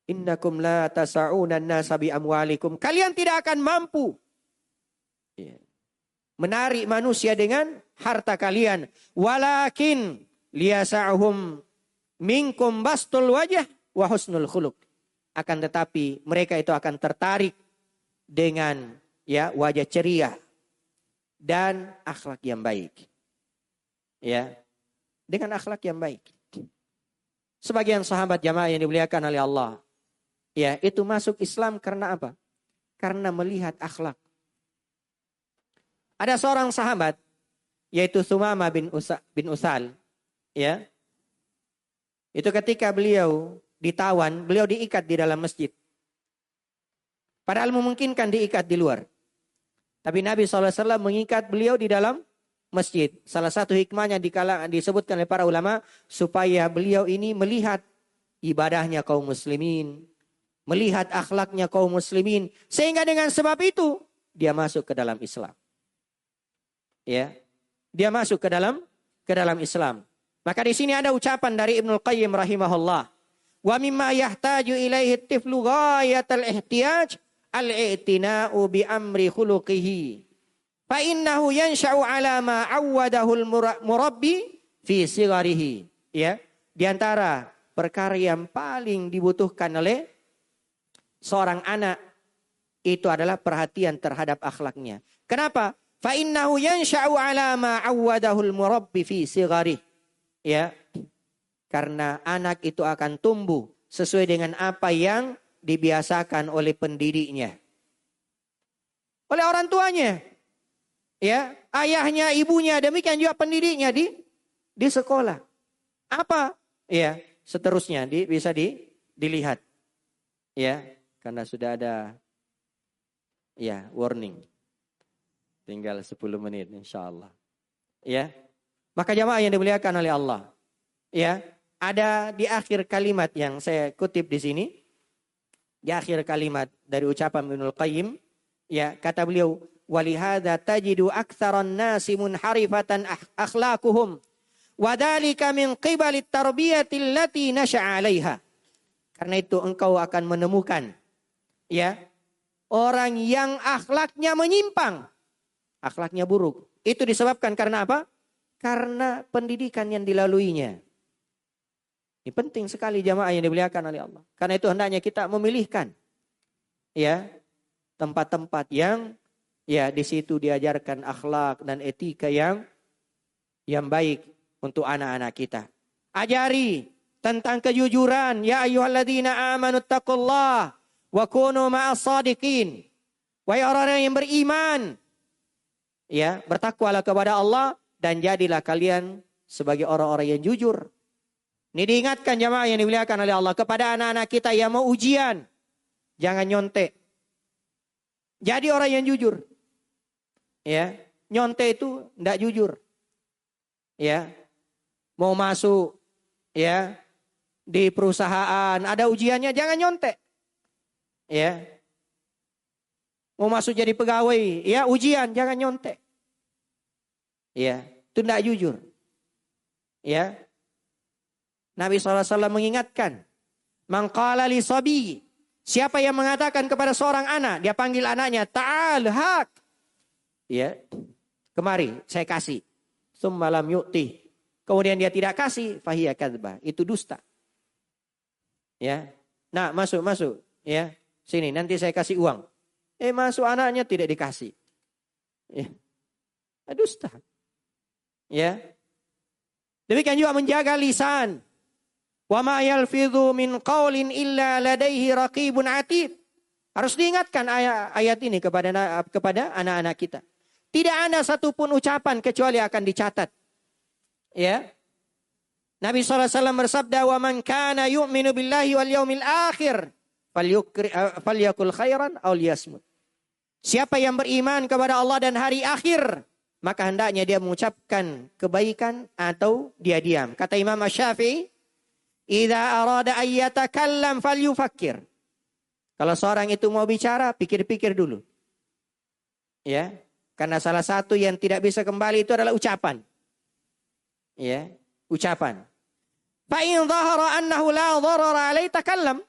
Innakum la tasa'unan nasa bi amwalikum. Kalian tidak akan mampu menarik manusia dengan harta kalian. Walakin liyasa'hum minkum bastul wajah wa husnul khuluq. Akan tetapi mereka itu akan tertarik dengan ya wajah ceria dan akhlak yang baik. Ya. Dengan akhlak yang baik. Sebagian sahabat jamaah yang dimuliakan oleh Allah, ya, itu masuk Islam karena apa? Karena melihat akhlak. Ada seorang sahabat, yaitu Sumama bin Usal, ya. Itu ketika beliau ditawan, beliau diikat di dalam masjid. Padahal memungkinkan diikat di luar. Tapi Nabi SAW mengikat beliau di dalam masjid. Salah satu hikmahnya disebutkan oleh para ulama, supaya beliau ini melihat ibadahnya kaum muslimin, melihat akhlaknya kaum muslimin, sehingga dengan sebab itu dia masuk ke dalam Islam. Ya, dia masuk ke dalam Islam. Maka di sini ada ucapan dari Ibnul Qayyim rahimahullah, wa mimma yahtaju ilaihi tiflu ghayatal ihtiyaj al-i'tina'u bi amri khuluqihi fa innahu yansha'u ala ma 'awwadahul murabbi fi sigharihi. Ya, di antara perkara yang paling dibutuhkan oleh seorang anak itu adalah perhatian terhadap akhlaknya. Kenapa? Fa innahu yansha'u ala ma 'awwadahul murabbi fi sigharihi. Ya. Karena anak itu akan tumbuh sesuai dengan apa yang dibiasakan oleh pendidiknya. Oleh orang tuanya. Ya, ayahnya, ibunya, demikian juga pendidiknya di sekolah. Apa? Ya, seterusnya bisa dilihat. Ya, karena sudah ada ya warning. Tinggal 10 menit insyaallah. Ya. Maka jamaah yang dimuliakan oleh Allah. Ya, ada di akhir kalimat yang saya kutip di sini. Di akhir kalimat dari ucapan Ibnul Qayyim, ya, kata beliau, walihada tajidu aktsaran nasi munharifatan akhlaquhum wa dzalika min qibali tarbiyati allati nasha'a 'alaiha. Karena itu engkau akan menemukan ya orang yang akhlaknya menyimpang, akhlaknya buruk. Itu disebabkan karena apa? Karena pendidikan yang dilaluinya. Ini penting sekali jamaah yang dimuliakan oleh Allah. Karena itu hendaknya kita memilihkan ya tempat-tempat yang ya di situ diajarkan akhlak dan etika yang baik untuk anak-anak kita. Ajari tentang kejujuran, ya ayyuhalladzina amanu taqullaha wa kunu ma'as shadiqin. Wahai orang-orang yang beriman, ya, bertakwalah kepada Allah dan jadilah kalian sebagai orang-orang yang jujur. Ini diingatkan jamaah yang dimuliakan oleh Allah kepada anak-anak kita yang mau ujian. Jangan nyontek. Jadi orang yang jujur. Ya, nyontek itu tidak jujur. Ya, mau masuk ya di perusahaan ada ujiannya jangan nyontek. Ya, mau masuk jadi pegawai, ya ujian jangan nyontek. Ya, itu tidak jujur. Ya, Nabi SAW mengingatkan, man qala li sabi, siapa yang mengatakan kepada seorang anak, dia panggil anaknya, ta'al hak. Ya, kemari saya kasih. Tsumma lam yu'ti. Kemudian dia tidak kasih, fahiya kadzbah. Itu dusta. Ya. Nah, masuk. Ya. Sini nanti saya kasih uang. Masuk anaknya tidak dikasih. Ya. Dusta. Ya. Demikian juga menjaga lisan. Wa ma yalfidhu min qaulin illa ladaihi raqibun atid. Harus diingatkan ayat ini kepada anak-anak kita. Tidak ada satupun ucapan kecuali akan dicatat. Ya. Nabi SAW bersabda, "Wa man kana yu'minu billahi wal yaumil akhir falyakul khairan aw liyasmut." Siapa yang beriman kepada Allah dan hari akhir, maka hendaknya dia mengucapkan kebaikan atau dia diam. Kata Imam Asy-Syafi'i, "Idza arada an yatakallam falyufakkir." Kalau seorang itu mau bicara, pikir-pikir dulu. Ya, karena salah satu yang tidak bisa kembali itu adalah ucapan. Ya, ucapan. Fa in dhahara annahu la dharara alaihi takallam.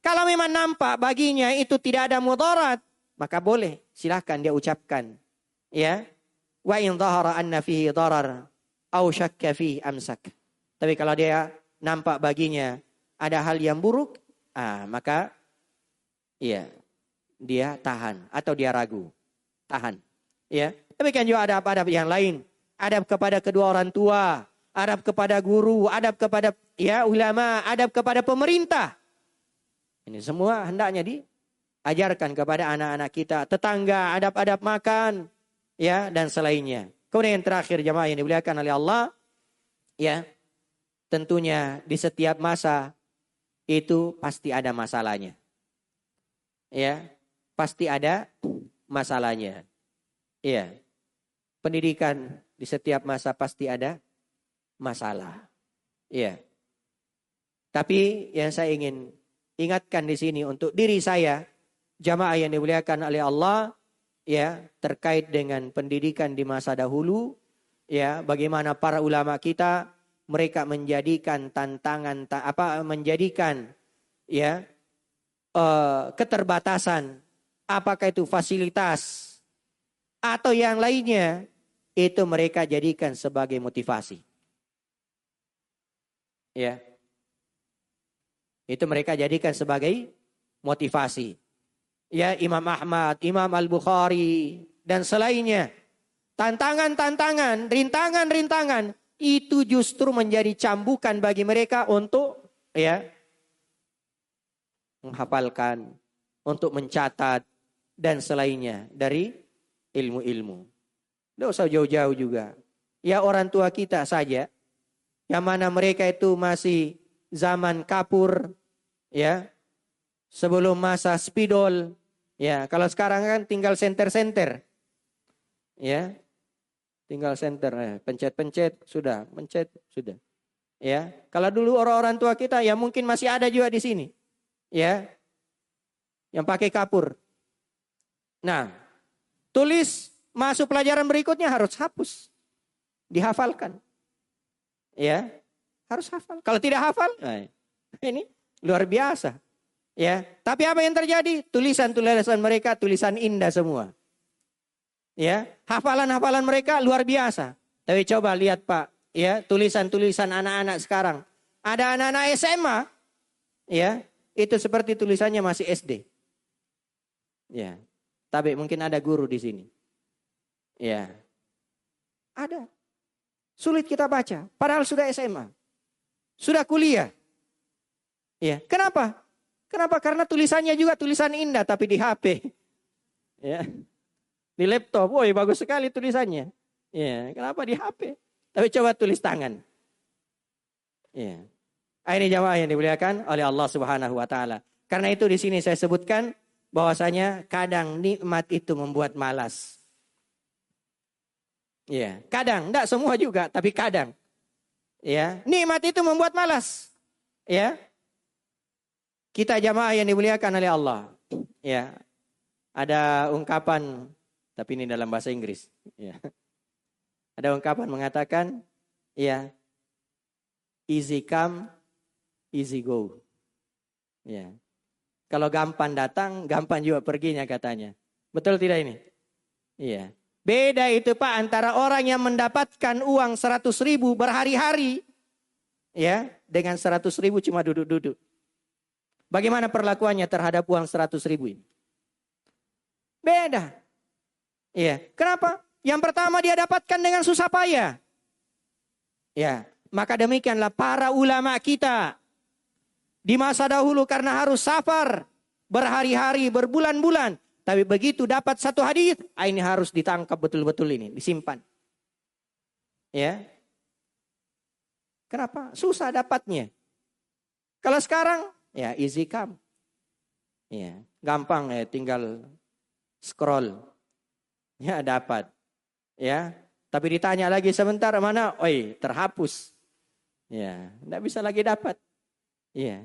Kalau memang nampak baginya itu tidak ada mudarat, maka boleh, silahkan dia ucapkan. Ya. Wa in dhahara anna fihi darar aw syakka fihi amsak. Tapi kalau dia nampak baginya ada hal yang buruk, maka iya, dia tahan atau dia ragu. Tahan. Ya. Demikian juga adab-adab yang lain. Adab kepada kedua orang tua, adab kepada guru, adab kepada ulama, adab kepada pemerintah. Ini semua hendaknya diajarkan kepada anak-anak kita, tetangga, adab-adab makan, ya, dan selainnya. Kemudian yang terakhir jemaah yang dimuliakan oleh Allah, ya, tentunya di setiap masa itu pasti ada masalahnya. Ya, pasti ada masalahnya. Ya. Pendidikan di setiap masa pasti ada masalah. Ya. Tapi yang saya ingin ingatkan di sini untuk diri saya, jamaah yang dimuliakan oleh Allah, ya, terkait dengan pendidikan di masa dahulu, ya, bagaimana para ulama kita mereka menjadikan tantangan menjadikan ya keterbatasan, apakah itu fasilitas atau yang lainnya, itu mereka jadikan sebagai motivasi. Ya. Itu mereka jadikan sebagai motivasi. Ya, Imam Ahmad, Imam Al-Bukhari dan selainnya. Tantangan-tantangan, rintangan-rintangan itu justru menjadi cambukan bagi mereka untuk menghafalkan, untuk mencatat dan selainnya dari ilmu-ilmu. Tidak usah jauh-jauh juga. Ya orang tua kita saja, yang mana mereka itu masih zaman kapur, ya, sebelum masa spidol, ya. Kalau sekarang kan tinggal senter-senter, ya, tinggal senter, pencet-pencet sudah, pencet sudah, ya. Kalau dulu orang-orang tua kita, ya mungkin masih ada juga di sini, ya, yang pakai kapur. Nah, tulis masuk pelajaran berikutnya harus hapus, dihafalkan, ya, harus hafal. Kalau tidak hafal, ini luar biasa, ya. Tapi apa yang terjadi? Tulisan-tulisan mereka tulisan indah semua, ya. Hafalan-hafalan mereka luar biasa. Tapi coba lihat Pak, ya, tulisan-tulisan anak-anak sekarang. Ada anak-anak SMA, ya, itu seperti tulisannya masih SD, ya. Tapi mungkin ada guru di sini. Ya. Ada. Sulit kita baca. Padahal sudah SMA. Sudah kuliah. Ya. Kenapa? Kenapa? Karena tulisannya juga tulisan indah tapi di HP. Ya. Di laptop. Woi, bagus sekali tulisannya. Ya. Kenapa di HP? Tapi coba tulis tangan. Ya. Ini jamaah yang dimuliakan oleh Allah Subhanahu wa taala. Karena itu di sini saya sebutkan bahwasanya kadang nikmat itu membuat malas. Ya, kadang, enggak semua juga, tapi kadang. Ya, nikmat itu membuat malas. Ya. Kita jamaah yang dimuliakan oleh Allah. Ya. Ada ungkapan, tapi ini dalam bahasa Inggris. Ya. Ada ungkapan mengatakan, ya, easy come, easy go. Ya. Kalau gampang datang, gampang juga perginya katanya. Betul tidak ini? Iya. Beda itu Pak antara orang yang mendapatkan uang 100.000 berhari-hari, ya, dengan 100.000 cuma duduk-duduk. Bagaimana perlakuannya terhadap uang 100.000 ini? Beda. Iya. Kenapa? Yang pertama dia dapatkan dengan susah payah. Ya. Maka demikianlah para ulama kita di masa dahulu karena harus safar berhari-hari, berbulan-bulan. Tapi begitu dapat satu hadis, ini harus ditangkap betul-betul ini, disimpan. Ya. Kenapa? Susah dapatnya. Kalau sekarang, ya easy come. Ya, gampang ya, tinggal scroll. Ya, dapat. Ya. Tapi ditanya lagi sebentar mana? Oi, terhapus. Ya, enggak bisa lagi dapat. Ya.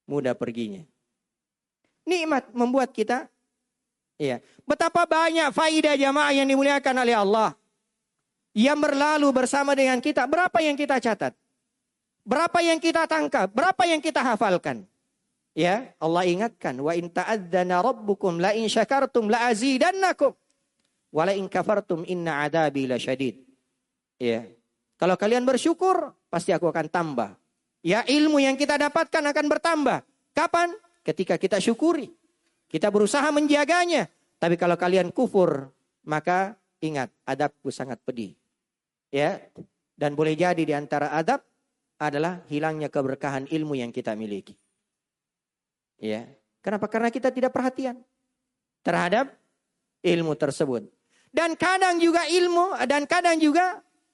Mudah perginya. Nikmat membuat kita, ya, betapa banyak faidah jamaah yang dimuliakan oleh Allah yang berlalu bersama dengan kita. Berapa yang kita catat? Berapa yang kita tangkap? Berapa yang kita hafalkan? Ya, Allah ingatkan, wa in ta'adzana rabbukum la in syakartum la azidannakum wa la in kafartum inna adabi lasyadid. Ya. Kalau kalian bersyukur, pasti aku akan tambah. Ya, ilmu yang kita dapatkan akan bertambah. Kapan? Ketika kita syukuri. Kita berusaha menjaganya. Tapi kalau kalian kufur, maka ingat, adabku sangat pedih. Ya. Dan boleh jadi di antara adab adalah hilangnya keberkahan ilmu yang kita miliki. Ya. Kenapa? Karena kita tidak perhatian terhadap ilmu tersebut. Dan kadang juga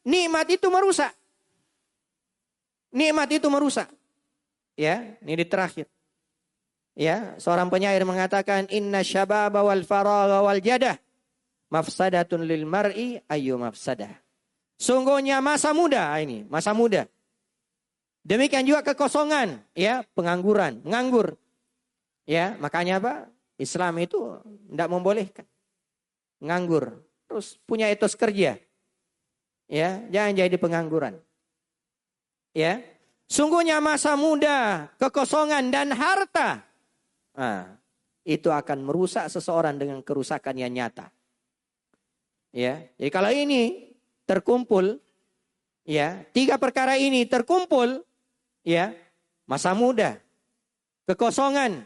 nikmat itu merusak. Nikmat itu merusak. Ya, ini di terakhir. Ya, seorang penyair mengatakan inna syababa wal faragha wal jadah mafsadatun lil mar'i ayyu mafsadah. Sungguhnya masa muda ini, masa muda. Demikian juga kekosongan, ya, pengangguran, nganggur. Ya, makanya apa? Islam itu tidak membolehkan nganggur. Terus punya etos kerja. Ya, jangan jadi pengangguran. Ya. Sungguhnya masa muda, kekosongan dan harta. Nah, itu akan merusak seseorang dengan kerusakan yang nyata. Ya. Jadi kalau ini terkumpul, ya, 3 perkara ini terkumpul, ya, masa muda, kekosongan,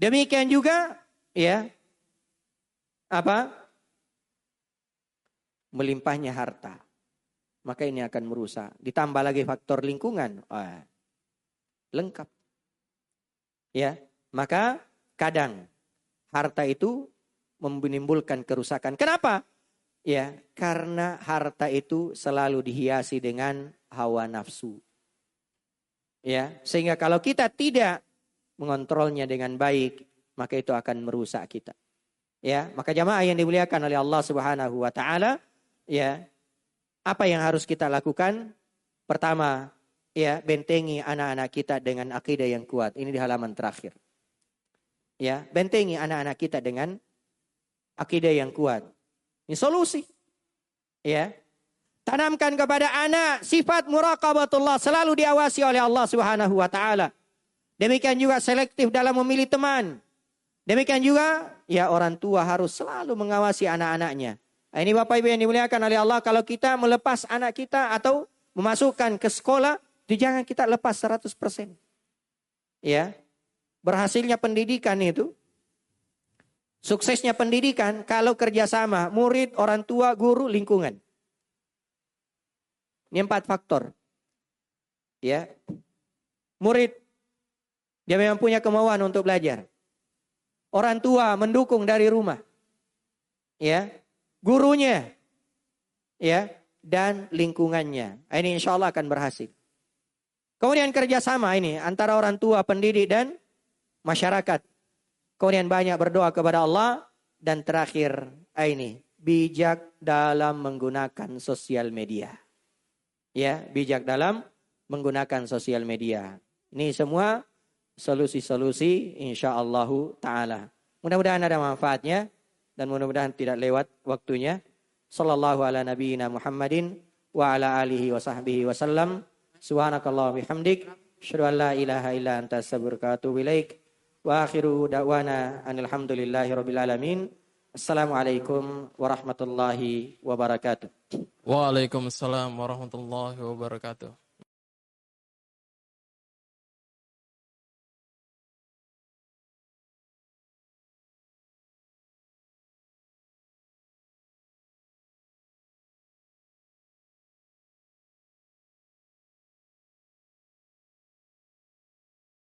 demikian juga, ya, apa? Melimpahnya harta. Maka ini akan merusak. Ditambah lagi faktor lingkungan. Lengkap. Ya, maka kadang harta itu menimbulkan kerusakan. Kenapa? Ya, karena harta itu selalu dihiasi dengan hawa nafsu. Ya, sehingga kalau kita tidak mengontrolnya dengan baik, maka itu akan merusak kita. Ya, maka jamaah yang dimuliakan oleh Allah Subhanahu wa taala, ya, apa yang harus kita lakukan? Pertama, ya, bentengi anak-anak kita dengan akidah yang kuat. Ini di halaman terakhir. Ya, bentengi anak-anak kita dengan akidah yang kuat. Ini solusi. Ya. Tanamkan kepada anak sifat muraqabatullah, selalu diawasi oleh Allah Subhanahu wa taala. Demikian juga selektif dalam memilih teman. Demikian juga, ya, orang tua harus selalu mengawasi anak-anaknya. Nah, ini Bapak Ibu yang dimuliakan oleh Allah, kalau kita melepas anak kita atau memasukkan ke sekolah, itu jangan kita lepas 100%. Ya. Berhasilnya pendidikan itu, suksesnya pendidikan kalau kerjasama murid, orang tua, guru, lingkungan. Ini 4 faktor. Ya. Murid, dia memang punya kemauan untuk belajar. Orang tua mendukung dari rumah. Ya. Gurunya, ya, dan lingkungannya. Ini insya Allah akan berhasil. Kemudian kerjasama ini antara orang tua, pendidik, dan masyarakat. Kemudian banyak berdoa kepada Allah. Dan terakhir ini, bijak dalam menggunakan sosial media. Ya, bijak dalam menggunakan sosial media. Ini semua solusi-solusi insyaallah ta'ala. Mudah-mudahan ada manfaatnya. Dan mudah-mudahan tidak lewat waktunya. Sallallahu ala nabiyyina Muhammadin wa ala alihi wa sahbihi wa sallam. Subhanakallah bihamdik. Asyhadu an la ilaha illa anta astaghfiruka wa atubu ilaik. Wa akhiru da'wana alhamdulillahi rabbil alamin. Assalamualaikum warahmatullahi wabarakatuh. Waalaikumsalam warahmatullahi wabarakatuh.